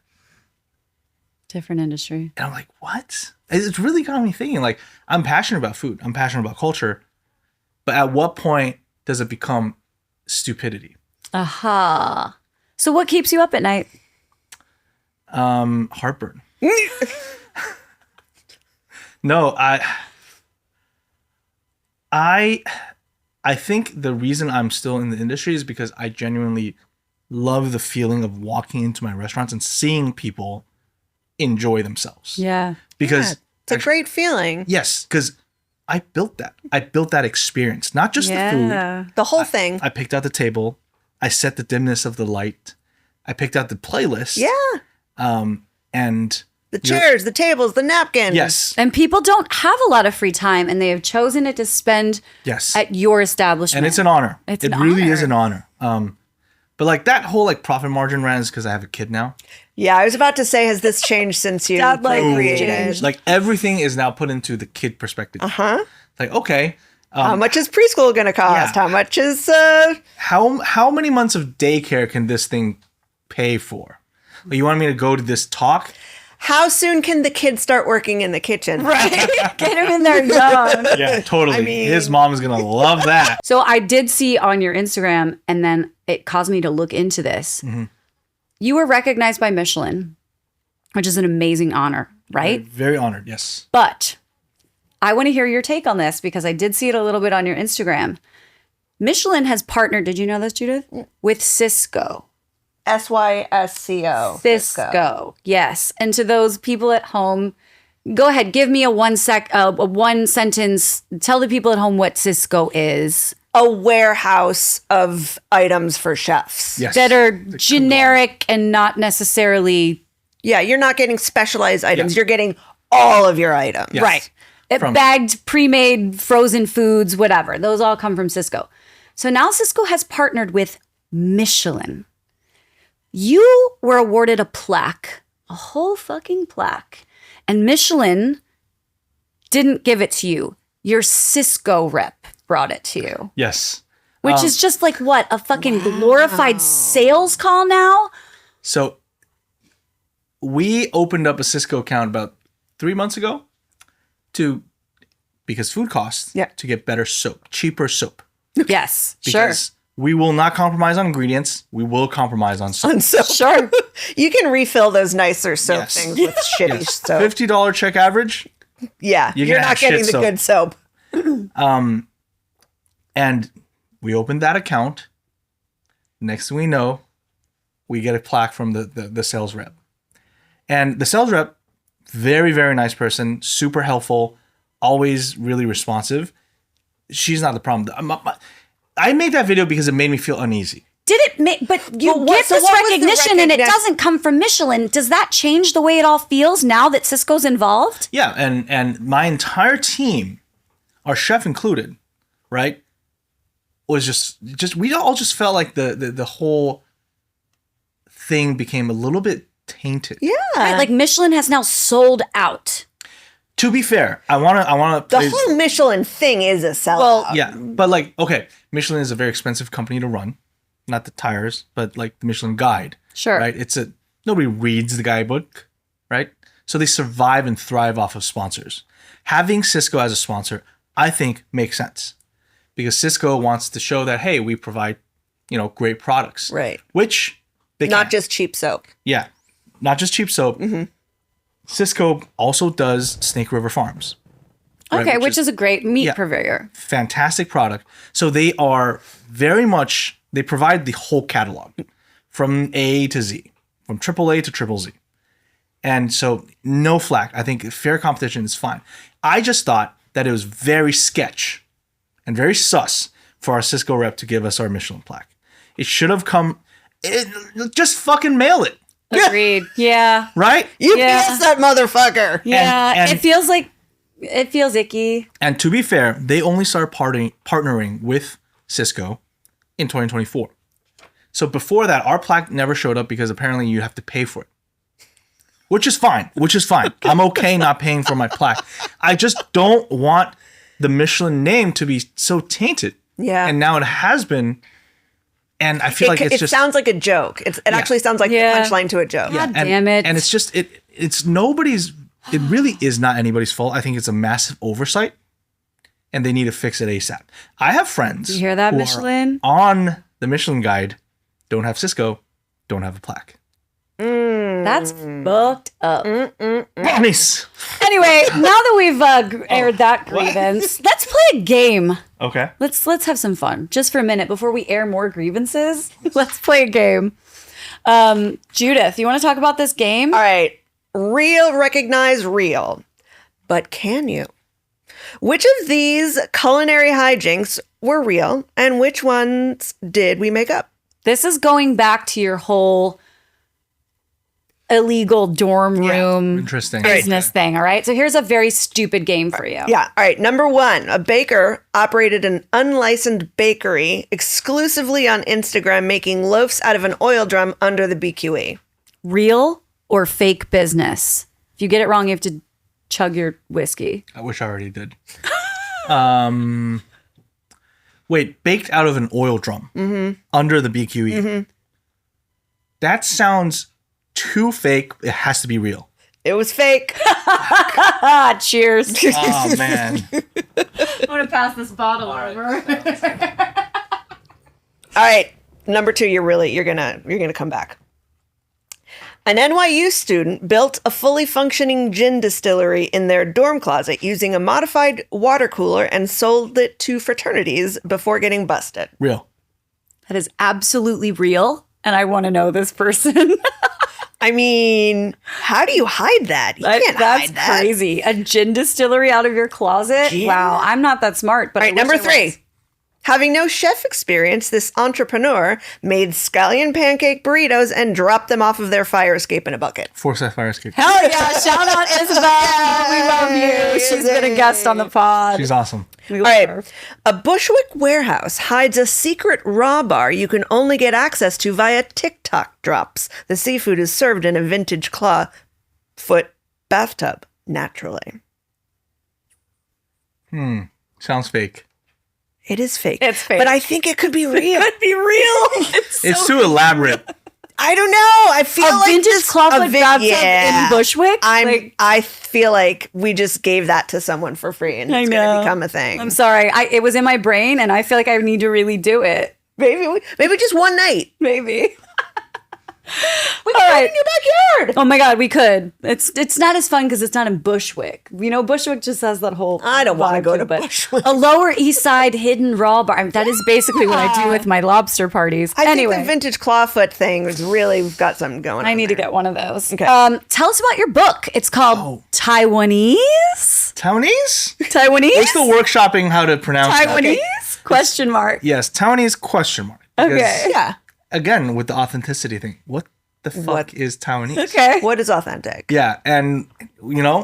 Different industry. And I'm like, what? It's really got me thinking. Like, I'm passionate about food. I'm passionate about culture. But at what point does it become stupidity? Aha. So what keeps you up at night? Heartburn. No, I think the reason I'm still in the industry is because I genuinely love the feeling of walking into my restaurants and seeing people enjoy themselves. Yeah. Because It's a great feeling. yes, because I built that. I built that experience, not just the food. Yeah. The whole thing. I picked out the table. I set the dimness of the light. I picked out the playlist. Yeah. And The chairs, the tables, the napkins. yes, And people don't have a lot of free time and they have chosen it to spend yes. at your establishment. And it's an honor. It's it an really honor. is an honor. But like that whole like profit margin ran is because I have a kid now. Yeah, I was about to say, has this changed since you Dad, like, created? changed. Like everything is now put into the kid perspective. Huh? Like, okay, How much is preschool going to cost? Yeah. How much is how many months of daycare can this thing pay for? Like, you want me to go to this talk? how soon can the kids start working in the kitchen? right. Get him in there young. Yeah, totally. I mean- His mom is gonna love that. So I did see on your Instagram, and then it caused me to look into this. Mm-hmm. You were recognized by Michelin, which is an amazing honor, right? Very honored. Yes. But I want to hear your take on this because I did see it a little bit on your Instagram. Michelin has partnered, did you know this, Judith? With Sysco. Sysco. Sysco. Yes. And to those people at home, go ahead, give me a one sentence. Tell the people at home what Sysco is. A warehouse of items for chefs. Yes. That are generic and not necessarily Yeah, you're not getting specialized items. You're getting all of your items. Yes. right. From- Bagged, pre-made, frozen foods, whatever. Those all come from Sysco. So now Sysco has partnered with Michelin. You were awarded a plaque, a whole fucking plaque. And Michelin didn't give it to you. Your Sysco rep brought it to you. Yes. Which is just like what? A fucking glorified sales call now? So we opened up a Cisco account about 3 months ago because food costs Yeah. to get better soap, cheaper soap. Yes, sure. Because we will not compromise on ingredients. We will compromise on soap. And so Sure. you can refill those nicer soap Yes. things with shitty soap. $50 check average. Yeah, You're you're gonna not have getting shit the soap. good soap. And we opened that account. Next thing we know, we get a plaque from the sales rep. And the sales rep, very, very nice person, super helpful, always really responsive. She's not the problem. I made that video because it made me feel uneasy. Did it make, but you But what- get so this what was the recognition and it recognition? doesn't come from Michelin. Does that change the way it all feels now that Sysco's involved? Yeah, and my entire team, our chef included, right, was just we all just felt like the whole thing became a little bit tainted. Yeah. Right? Like Michelin has now sold out. To be fair, I wanna The whole Michelin thing is a sellout. Well, yeah, but like, okay, Michelin is a very expensive company to run. Not the tires, but like the Michelin Guide. Sure. Right? Nobody reads the guidebook, right? So they survive and thrive off of sponsors. Having Sysco as a sponsor, I think, makes sense. Because Sysco wants to show that, hey, we provide, great products. Right. Which they not can. just cheap soap. Yeah. Not just cheap soap. Mm-hmm. Sysco also does Snake River Farms. right, Okay, which is a great meat purveyor. fantastic product. So they are very much, they provide the whole catalog from A to Z, from AAA to Triple Z. And so no flack. I think fair competition is fine. I just thought that it was very sketch and very sus for our Sysco rep to give us our Michelin plaque. It should have just fucking mail it, Agreed. Yeah. right? UPS Yeah. that motherfucker. Yeah. and- it feels icky. And to be fair, they only started partnering with Sysco in 2024. So before that, our plaque never showed up because apparently you have to pay for it. Which is fine. I'm okay not paying for my plaque. I just don't want the Michelin name to be so tainted. Yeah. And now it has been. And I feel like it's it just sounds like a joke. It actually sounds like Yeah. the punchline to a joke. God and, damn it. And it's just it's nobody's. It really is not anybody's fault. I think it's a massive oversight, and they need to fix it ASAP. I have friends. You hear that, who are Michelin? on the Michelin Guide, don't have Sysco, don't have a plaque. That's fucked up. Nice. Anyway, now that we've aired that grievance, let's play a game. Okay. Let's have some fun just for a minute before we air more grievances. Let's play a game. Judith, you want to talk about this game? All right. Real recognize real. But can you? Which of these culinary hijinks were real and which ones did we make up? This is going back to your whole illegal dorm room Interesting. business thing, all right? So here's a very stupid game for you. Yeah. All right. Number one, a baker operated an unlicensed bakery exclusively on Instagram, making loaves out of an oil drum under the BQE. Real or fake business? If you get it wrong, you have to chug your whiskey. I wish I already did. Wait, baked out of an oil drum under the BQE. That sounds too fake. It has to be real. It was fake. Ah, cheers. Oh man. I'm going to pass this bottle over. All right. Number two, you're gonna come back. An NYU student built a fully functioning gin distillery in their dorm closet using a modified water cooler and sold it to fraternities before getting busted. Real. That is absolutely real, and I want to know this person. I mean, how do you hide that? You can't That's hide that. crazy. A gin distillery out of your closet? Yeah. Wow, I'm not that smart. But All right, number three. Having no chef experience, this entrepreneur made scallion pancake burritos and dropped them off of their fire escape in a bucket. Forsyth Fire Escape. Hell yeah! Shout out Isabel. We love you. She's been a guest on the pod. She's awesome. We All love right. her. A Bushwick warehouse hides a secret raw bar you can only get access to via TikTok drops. The seafood is served in a vintage claw foot bathtub, naturally. Sounds fake. It is fake. It's fake. But I think it could be real. Could be real. It's too elaborate. I don't know. I feel A like vintage this, clawfoot bathtub in Bushwick? I feel like we just gave that to someone for free, and it's going to become a thing. I'm sorry. It was in my brain, and I feel like I need to really do it. Maybe just one night. Maybe. We can put it in your backyard. Oh my God, we could. It's not as fun because it's not in Bushwick. You know, Bushwick just has that whole. I don't want to vibe go it, to but Bushwick. A Lower East Side hidden raw bar. That is basically what I do with my lobster parties. I anyway, think the vintage clawfoot thing is really got something going on. I need to there. get one of those. Okay. Tell us about your book. It's called Taiwanese. Taiwanese? Taiwanese. We're still workshopping how to pronounce that. Taiwanese? Question mark. Yes, Taiwanese question mark. Because, Okay. Yeah. Again, with the authenticity thing, what the fuck is Taiwanese? Okay. What is authentic? Yeah, and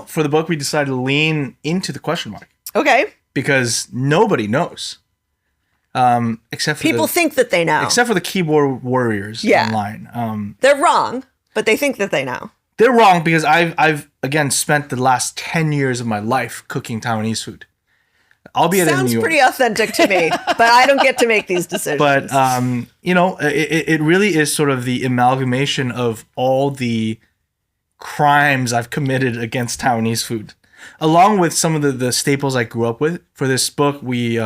for the book, we decided to lean into the question mark Okay. because nobody knows, except for People think that they know. except for the keyboard warriors online. They're wrong, but they think that they know. They're wrong because I've again spent the last 10 years of my life cooking Taiwanese food. Albeit in Sounds New York. pretty authentic to me, but I don't get to make these decisions. But it really is sort of the amalgamation of all the crimes I've committed against Taiwanese food, along with some of the staples I grew up with. For this book, me,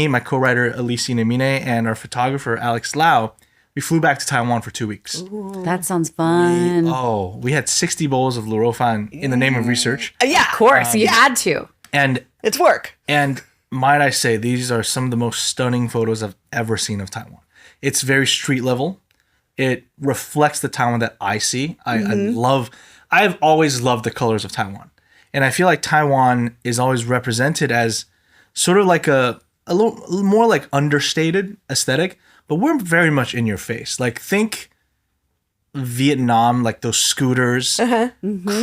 my co-writer Elise Nemine, and our photographer Alex Lau, we flew back to Taiwan for 2 weeks. That sounds fun. We had 60 bowls of luofan in the name of research, Yeah, Of course, you had to. and it's work. might I say, these are some of the most stunning photos I've ever seen of Taiwan. It's very street level. It reflects the Taiwan that I see. I've always loved the colors of Taiwan. And I feel like Taiwan is always represented as sort of like a little more like understated aesthetic, but we're very much in your face. Like think Vietnam, like those scooters,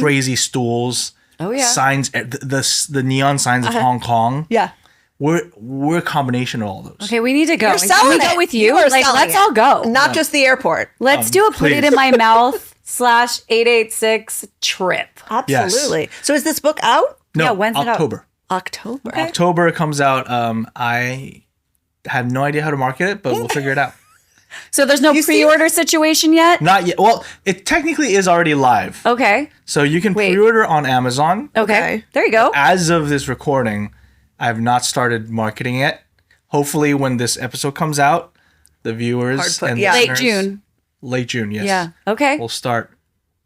crazy stools, Oh, yeah. signs, the neon signs of Hong Kong. Yeah. We're a combination of all those. Okay, we need to go. You're And can selling we go it. with you? You are Like, selling let's it. all go. Not just the airport. Let's do a put it please. in my mouth /886 trip. Absolutely. So is this book out? No, Yeah, when's it out? October. October. October comes out. I have no idea how to market it, but we'll figure it out. So there's no pre-order situation yet? Not yet. Well, it technically is already live. Okay. So you can Wait. pre-order on Amazon. Okay. There you go. As of this recording, I have not started marketing it. Hopefully, when this episode comes out, the viewers and Late listeners- June. Late June, yes. Yeah. Okay. We'll start.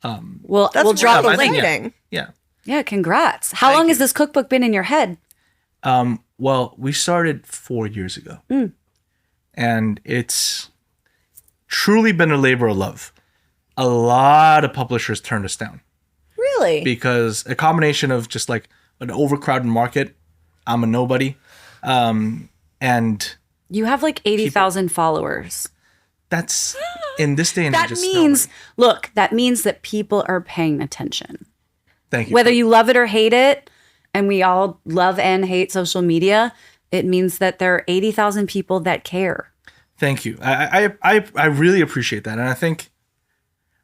We'll drop a really link. exciting. Yeah. Yeah, congrats. How long has this cookbook been in your head? Well, we started 4 years ago, and it's truly been a labor of love. A lot of publishers turned us down Really? because a combination of just like an overcrowded market. I'm a nobody, and You have like 80,000 followers. that's in this day and That age. means, look, that means that people are paying attention. Thank you. Whether you love it or hate it, and we all love and hate social media, it means that there are 80,000 people that care. Thank you. I really appreciate that, and I think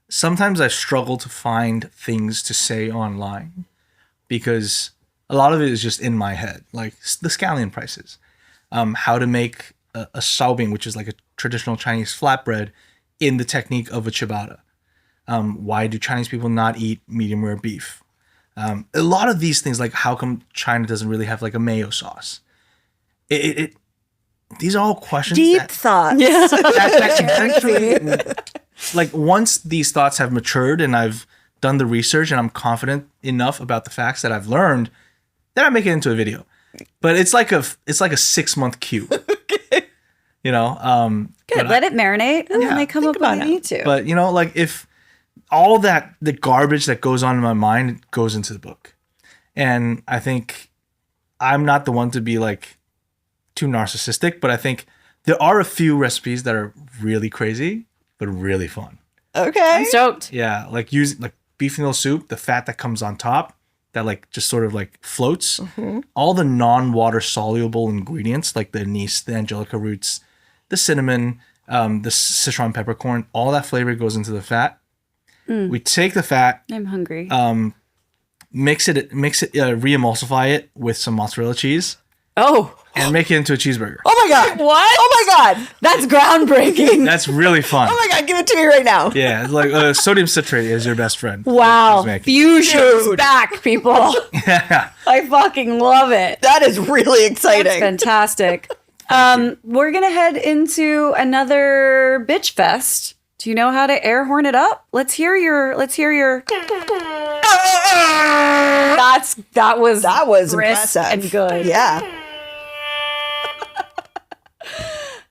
sometimes I struggle to find things to say online because a lot of it is just in my head, like the scallion prices, how to make a saobing, which is like a traditional Chinese flatbread, in the technique of a ciabatta. Why do Chinese people not eat medium rare beef? A lot of these things, like how come China doesn't really have like a mayo sauce? These are all questions. Deep that, thoughts. that eventually, like once these thoughts have matured and I've done the research and I'm confident enough about the facts that I've learned, then I make it into a video. But it's like a 6-month queue. You know, Good. Let it marinate, and then they come up when they need to. But like if all that the garbage that goes on in my mind goes into the book, and I think I'm not the one to be like too narcissistic, but I think there are a few recipes that are really crazy but really fun. Okay. I'm stoked. Yeah, like using like beef noodle soup, the fat that comes on top that like just sort of like floats. All the non-water soluble ingredients like the anise, the angelica roots, the cinnamon, the Sichuan peppercorn, all that flavor goes into the fat. We take the fat, I'm hungry. mix it, re-emulsify it with some mozzarella cheese, Oh. and make it into a cheeseburger. Oh my God. What? Oh my God. That's groundbreaking. That's really fun. Oh my God. Give it to me right now. Yeah, it's like sodium citrate is your best friend. Wow. He's making. Fusion's Dude. back, people. Yeah. I fucking love it. That is really That's exciting. fantastic. We're going to head into another bitch fest. Do you know how to air horn it up? Let's hear your that was impressive. crisp and good. Yeah.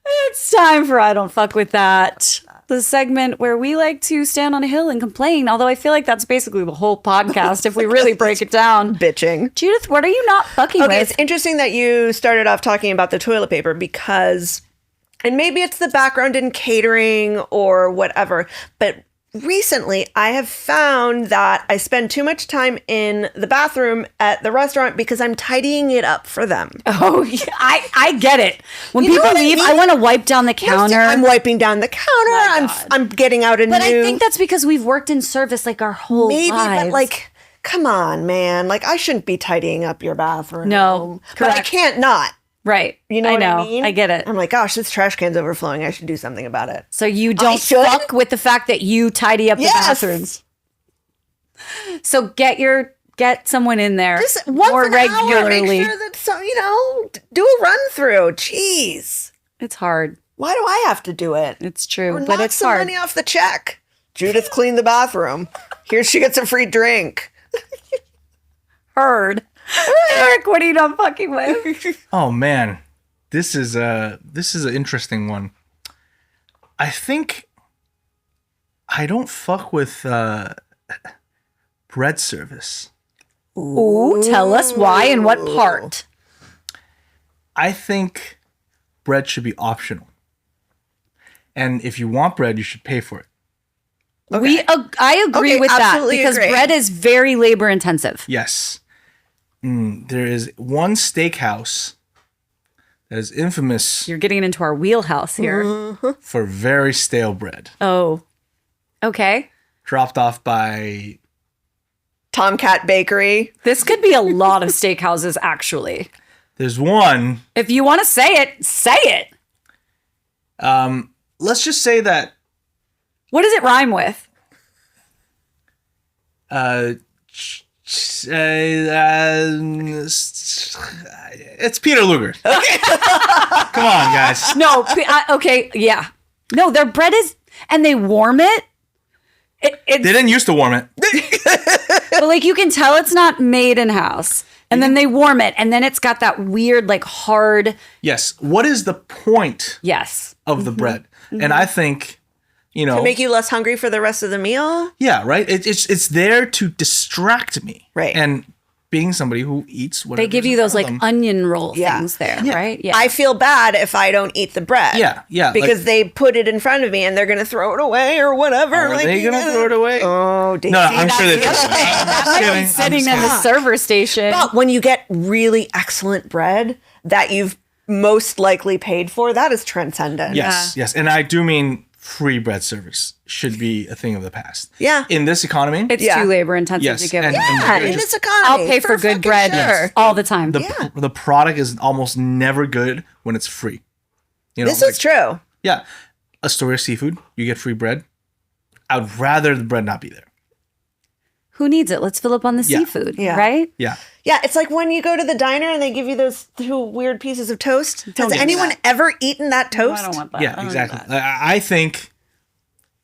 It's time for I Don't Fuck With That. The segment where we like to stand on a hill and complain, although I feel like that's basically the whole podcast if we really break it down. Bitching. Judith, what are you not fucking Okay, with? it's interesting that you started off talking about the toilet paper because, and maybe it's the background in catering or whatever, but recently I have found that I spend too much time in the bathroom at the restaurant because I'm tidying it up for them. Oh, yeah, I get it. When You know people what I leave, mean? I want to wipe down the counter. I'm wiping down the counter. I'm getting out a But new. I think that's because we've worked in service like our whole maybe, lives. but like, come on, man. Like, I shouldn't be tidying up your bathroom. No, but I correct. can't not. Right. You know I what know. I mean? I get it. I'm like, gosh, this trash can's overflowing. I should do something about it. So you don't should? fuck with the fact that you tidy up the Yes. bathrooms. So get someone in there Just once more an hour, regularly. make sure that do a run through. Jeez, It's hard. why do I have to do it? It's true, Or but knock it's some hard. money off the check. Judith cleaned the bathroom. Here she gets a free drink. Heard. Eric, what are you not fucking with? Oh man, this is an interesting one. I think I don't fuck with bread service. Ooh, tell us why and what part. I think bread should be optional, and if you want bread, you should pay for it. I agree Okay, with that absolutely because agree. bread is very labor intensive. Yes. There is one steakhouse that is infamous You're getting into our wheelhouse here. for very stale bread, Oh, okay. dropped off by. Tomcat Bakery. This could be a lot of steakhouses, actually. There's one. If you want to say it, say it. Let's just say that What does it rhyme with? it's Peter Luger. Okay. Come on, guys. No, okay, yeah. No, their bread is, and they warm it. They didn't used to warm it. But like you can tell it's not made in house. And then they warm it, and then it's got that weird, like hard. Yes. What is the point Yes. of the bread? And I think, To make you less hungry for the rest of the meal? yeah, right. It's there to distract me, Right. And being somebody who eats whatever They give you those like onion roll Yeah. things there, Yeah. right? Yeah. I feel bad if I don't eat the bread. Yeah. Because they put it in front of me and they're going to throw it away or whatever. Are they gonna throw it away? Oh, No, I'm sure they. that might be kidding. sitting I'm in the server station. But when you get really excellent bread that you've most likely paid for, that is transcendent. Yes, and I do mean free bread service should be a thing of the past. Yeah. In this economy, It's Yeah. too labor intensive yes, to give. and Yeah, in just this economy. I'll pay for good fucking bread sure. all the time. the product is almost never good when it's free. You know, This is true. Yeah, Astoria Seafood, you get free bread. I'd rather the bread not be there. Who needs it? Let's fill up on the Yeah. seafood, Yeah. right? Yeah, Yeah, it's like when you go to the diner and they give you those two weird pieces of toast. Has give me anyone that. ever eaten that toast? I don't want that. yeah, exactly. I think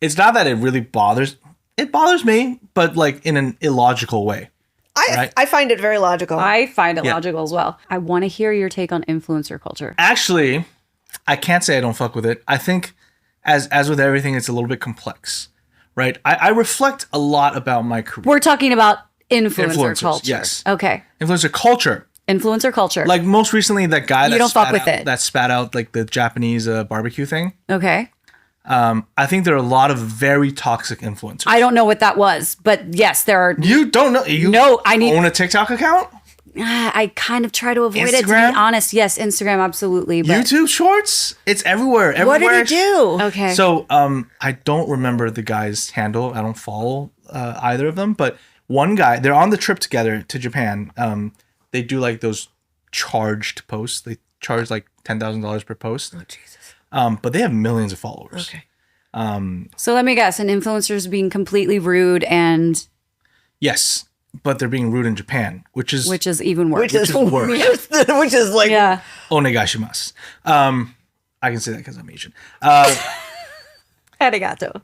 it's not that it really bothers. It bothers me, but like in an illogical way. Right. I find it very logical. I find it Yeah. logical as well. I want to hear your take on influencer culture. Actually, I can't say I don't fuck with it. I think, as with everything, it's a little bit complex, right? I reflect a lot about my career. We're talking about influencer Influencers, culture. yes. Okay. Influencer culture. Influencer culture. Like most recently, that guy You don't fuck with it. that spat out like the Japanese barbecue thing. Okay. I think there are a lot of very toxic influencers. I don't know what that was, but yes, there are. You don't know? You No, I need- own a TikTok account, I kind of try to avoid it, to be Instagram? honest. Yes, Instagram, absolutely. But YouTube Shorts. It's everywhere. what Everywhere. did he do? okay. So I don't remember the guy's handle. I don't follow either of them. But one guy, they're on the trip together to Japan. They do like those charged posts. They charge like $10,000 per post. Oh, Jesus. But they have millions of followers. Okay. So let me guess, an influencer is being completely rude and Yes, but they're being rude in Japan, which is even worse. Which is worse. which is like, yeah. onegaishimasu. I can say that because I'm Asian. Arigato.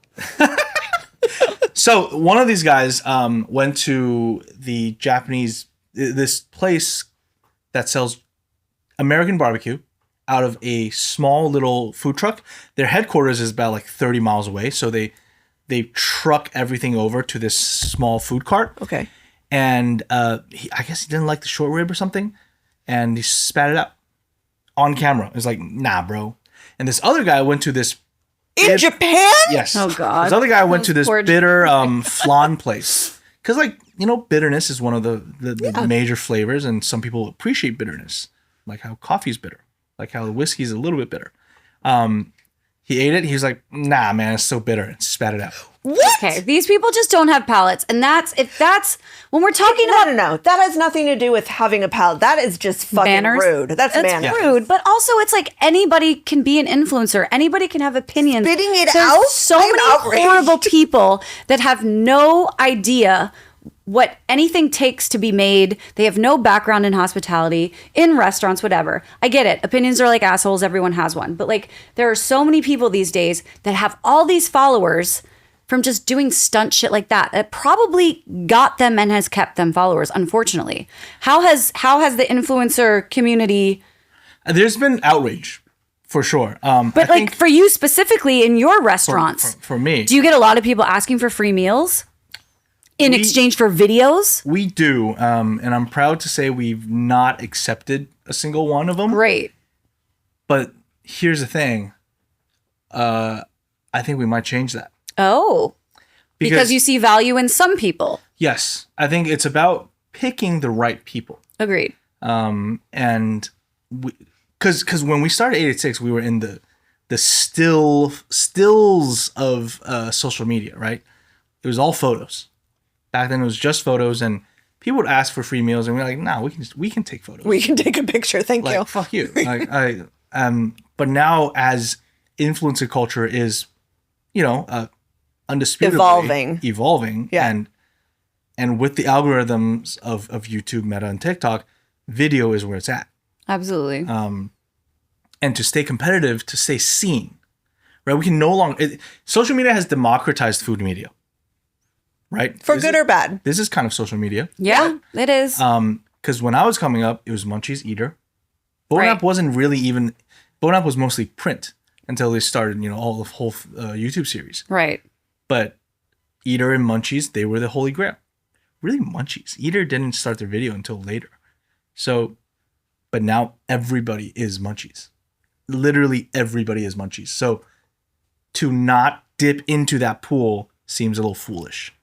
So one of these guys went to the Japanese, this place that sells American barbecue out of a small little food truck. Their headquarters is about like 30 miles away. So they truck everything over to this small food cart. okay. And I guess he didn't like the short rib or something. And he spat it out on camera. It's like, nah, bro. And this other guy went to this. In Japan? Yes. Oh, God. This other guy went to Those this poor bitter flan place. Because, like, bitterness is one of the major flavors. And some people appreciate bitterness. Like how coffee's bitter. Like how whiskey's a little bit bitter. He ate it. He was like, nah, man, it's so bitter. And spat it out. What? Okay, these people just don't have palates. And that's when we're talking about No. That has nothing to do with having a palate. That is just fucking manners. rude. That's manners. rude, but also it's like anybody can be an influencer. Anybody can have opinions. Spitting it There's out? so I'm many outraged. horrible people that have no idea what anything takes to be made. They have no background in hospitality, in restaurants, whatever. I get it. Opinions are like assholes. Everyone has one. But like there are so many people these days that have all these followers from just doing stunt shit like that probably got them and has kept them followers, unfortunately. How has the influencer community... There's been outrage, for sure. But like for you specifically in your restaurants, for me, do you get a lot of people asking for free meals in exchange for videos? we do. And I'm proud to say we've not accepted a single one of them. Great. But here's the thing. I think we might change that. Oh, because you see value in some people. Yes, I think it's about picking the right people. Agreed. And because when we started 886, we were in the stills of social media, right? It was all photos. Back then, it was just photos, and people would ask for free meals, and we were like, "No, we can take photos. We can take a picture. Thank you. Like, fuck you." But now as influencer culture is, undisputably evolving, Yeah. and with the algorithms of YouTube, Meta, and TikTok, video is where it's at. Absolutely. And to stay competitive, to stay seen, right? We can no longer. Social media has democratized food media, right? For good or bad. This is kind of social media. Yeah, it is. Because when I was coming up, it was Munchies, Eater. Bone Right. App wasn't really even. Bone App was mostly print until they started, all the whole YouTube series. Right. But Eater and Munchies, they were the holy grail. Really, Munchies. Eater didn't start their video until later. So, but now everybody is Munchies. Literally everybody is Munchies. So to not dip into that pool seems a little foolish.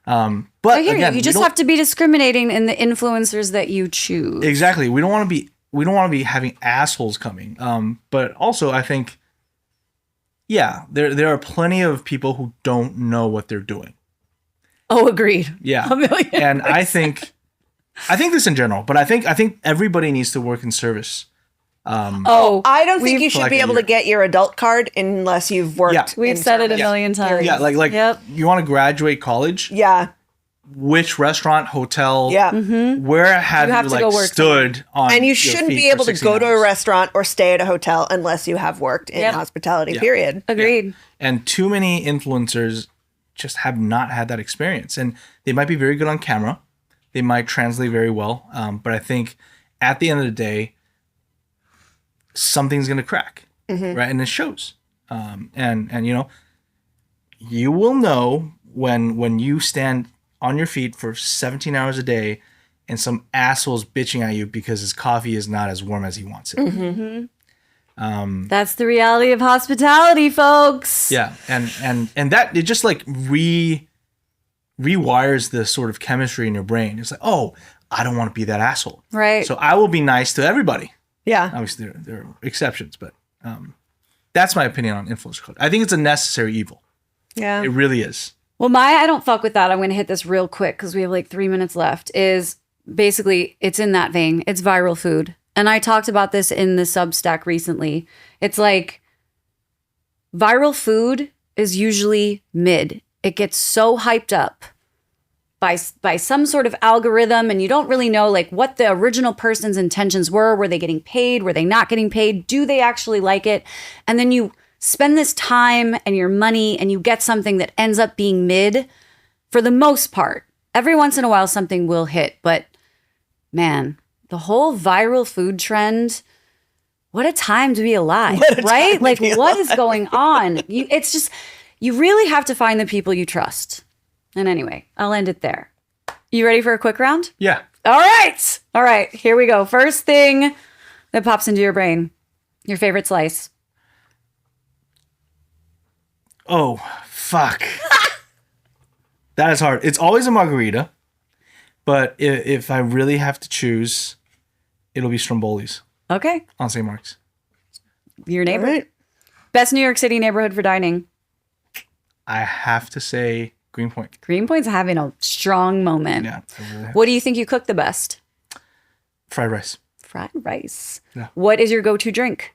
But I hear again, you. You just have to be discriminating in the influencers that you choose. Exactly. We don't want to be having assholes coming. But also I think, yeah, there are plenty of people who don't know what they're doing. Oh, agreed. Yeah. 1,000,000%. And I think this in general, but I think everybody needs to work in service. I don't think you should like be a able year. to get your adult card unless you've worked. Yeah. We've in said it a service. million times. Yeah, like Yep. you want to graduate college, Yeah. which restaurant, hotel, Yeah. where have You you, have to like go work stood on And you your shouldn't feet be for able to 16 go to a hours? restaurant or stay at a hotel unless you have worked in Yep. hospitality, Yeah. period. Agreed. And too many influencers just have not had that experience. And they might be very good on camera. They might translate very well. But I think at the end of the day, something's going to crack, right? And it shows. And you will know when you stand on your feet for 17 hours a day and some asshole's bitching at you because his coffee is not as warm as he wants it. That's the reality of hospitality, folks. Yeah, and that it just like rewires the sort of chemistry in your brain. It's like, oh, I don't want to be that asshole, Right. so I will be nice to everybody. Yeah. Obviously, there are exceptions, but that's my opinion on influencer culture. I think it's a necessary evil. Yeah. It really is. Well, I don't fuck with that. I'm going to hit this real quick because we have like 3 minutes left. Is basically it's in that vein. It's viral food. and I talked about this in the Substack recently. It's like viral food is usually mid. It gets so hyped up by some sort of algorithm, and you don't really know like what the original person's intentions were. Were they getting paid? Were they not getting paid? Do they actually like it? And then you spend this time and your money and you get something that ends up being mid for the most part. Every once in a while something will hit, but man, the whole viral food trend, what a time to be alive, right? Like what is going on? It's just, you really have to find the people you trust. And anyway, I'll end it there. You ready for a quick round? Yeah. All right, here we go. First thing that pops into your brain, your favorite slice. Oh, fuck. That is hard. It's always a margarita, but if I really have to choose, it'll be Stromboli's Okay, on St. Mark's. your neighbor. All right. Best New York City neighborhood for dining. I have to say Greenpoint. Greenpoint's having a strong moment. Yeah. I really have. What do you think you cook the best? Fried rice. Fried rice. Yeah. What is your go-to drink?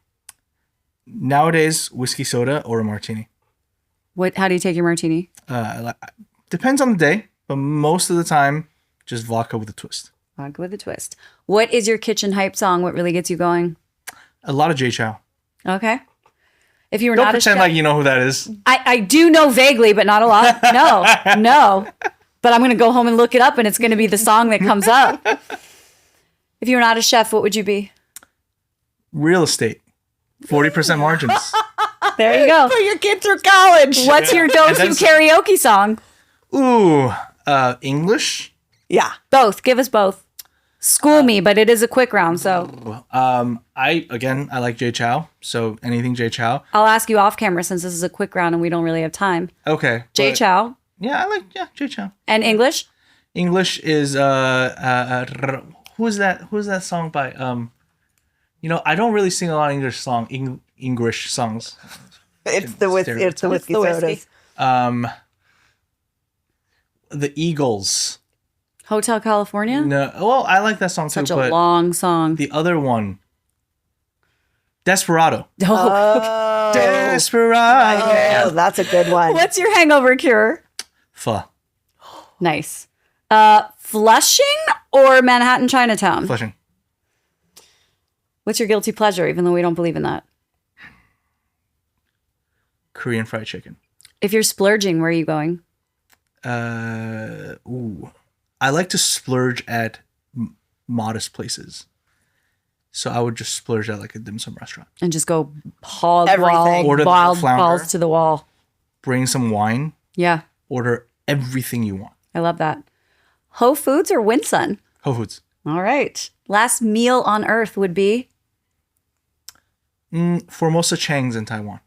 Nowadays, whiskey soda or a martini. How do you take your martini? Depends on the day, but most of the time, just vodka with a twist. Vodka with a twist. What is your kitchen hype song? What really gets you going? A lot of Jay Chow. Okay. If you were Don't not a pretend chef, like you know who that is. I do know vaguely, but not a lot. No. But I'm going to go home and look it up, and it's going to be the song that comes up. If you were not a chef, what would you be? Real estate. 40% margins. There you go. Put your kid through college. What's your go-to And then- karaoke song? Ooh, English. Yeah. Both. Give us both. School me, but it is a quick round, so I like Jay Chow, so anything Jay Chow. I'll ask you off camera since this is a quick round and we don't really have time. Okay. Jay but- Chow Yeah, I like Jay Chow. and English. English is who's that song by I don't really sing a lot of English songs. It's the whiskey sodas. The Eagles. Hotel California. No, well, I like that song Such too, a but long song. the other one, Desperado. Oh. Desperado. Oh, that's a good one. What's your hangover cure? Pho. Nice. Flushing or Manhattan Chinatown? Flushing. What's your guilty pleasure, even though we don't believe in that? Korean fried chicken. If you're splurging, where are you going? I like to splurge at modest places. So I would just splurge at like a dim sum restaurant. And just go hog Everything. Order the wild flounder. balls to the wall. Bring some wine. Yeah, Order everything you want. I love that. Whole Foods or Winsun? Whole Foods. All right. Last meal on earth would be Formosa Chang's in Taiwan.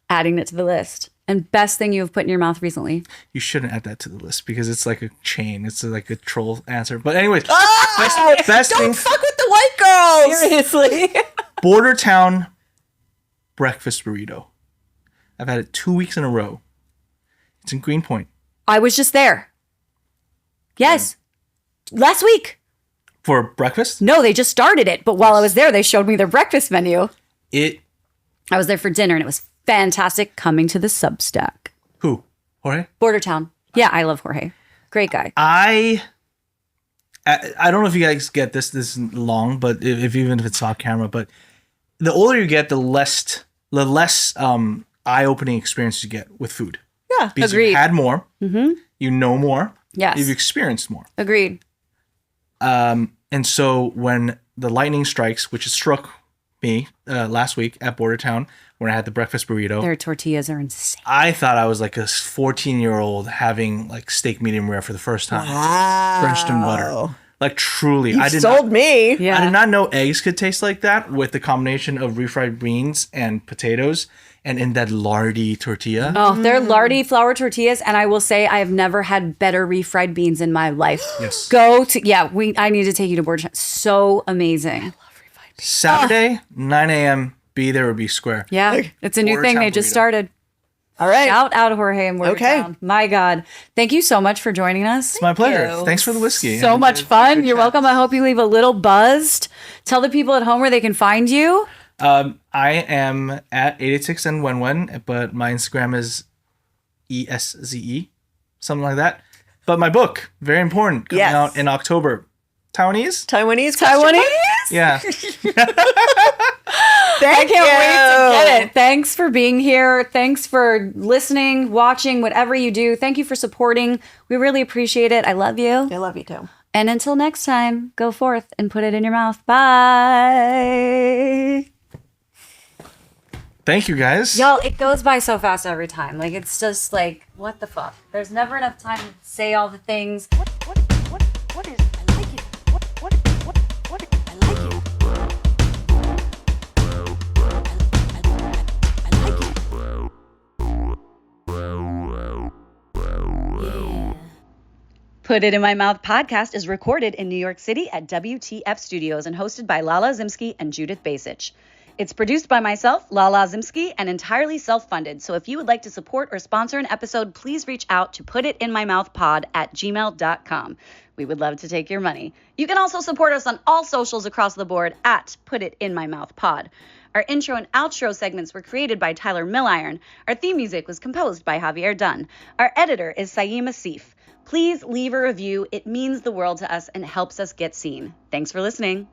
adding it to the list. And best thing you've put in your mouth recently? You shouldn't add that to the list because it's like a chain. It's like a troll answer. But anyways, best Don't thing, fuck with the white girls. Seriously. Border Town breakfast burrito. I've had it 2 weeks in a row. It's in Greenpoint. I was just there. Yes. Last week. For breakfast? No, they just started it. But while I was there, they showed me their breakfast menu. I was there for dinner and it was fantastic. Coming to the Substack. Who? Jorge? Border Town. Yeah, I love Jorge. Great guy. I don't know if you guys get this long, but even if it's off camera, but the older you get, the less eye-opening experience you get with food. Yeah. Because Agreed. you've had more, you know more, Yes. you've experienced more. Agreed. And so when the lightning strikes, which struck me last week at Border Town when I had the breakfast burrito, Their tortillas are insane. I thought I was like a 14-year-old having like steak medium rare for the first time. Wow. Drenched in butter. Like truly. You I did sold not, me. Yeah. I did not know eggs could taste like that with the combination of refried beans and potatoes and in that lardy tortilla. Oh, they're lardy flour tortillas, and I will say I have never had better refried beans in my life. Yes. I need to take you to Border Town. So amazing. Saturday, 9 a.m., be there or be square. Yeah, it's a new Border thing Town they just burrito. started. All right. Shout out Jorge and Border Okay. Town. My God. Thank you so much for joining us. It's my pleasure. you. Thanks for the whiskey. So much fun. You're welcome. I hope you leave a little buzzed. Tell the people at home where they can find you. I am at 886 and WenWen, but my Instagram is ESZE, something like that. But my book, very important, coming out in October. Taiwanese? Taiwanese? Yeah. I can't wait to get it. Thanks for being here. Thanks for listening, watching, whatever you do. Thank you for supporting. We really appreciate it. I love you. I love you too. And until next time, go forth and put it in your mouth. Bye. Thank you, guys. Y'all, it goes by so fast every time. Like, it's just like, what the fuck? There's never enough time to say all the things. What is, I like it. What is, I like it. I like it. Put It in My Mouth podcast is recorded in New York City at WTF Studios and hosted by Lala Judith and Judith Basich. It's produced by myself, Lala Judith, and entirely self-funded. So if you would like to support or sponsor an episode, please reach out to putitinmymouthpod@gmail.com. We would love to take your money. You can also support us on all socials across the board at putitinmymouthpod. Our intro and outro segments were created by Tyler Milliron. Our theme music was composed by Javier Dunn. Our editor is Saeem Asif. Please leave a review. It means the world to us and helps us get seen. Thanks for listening.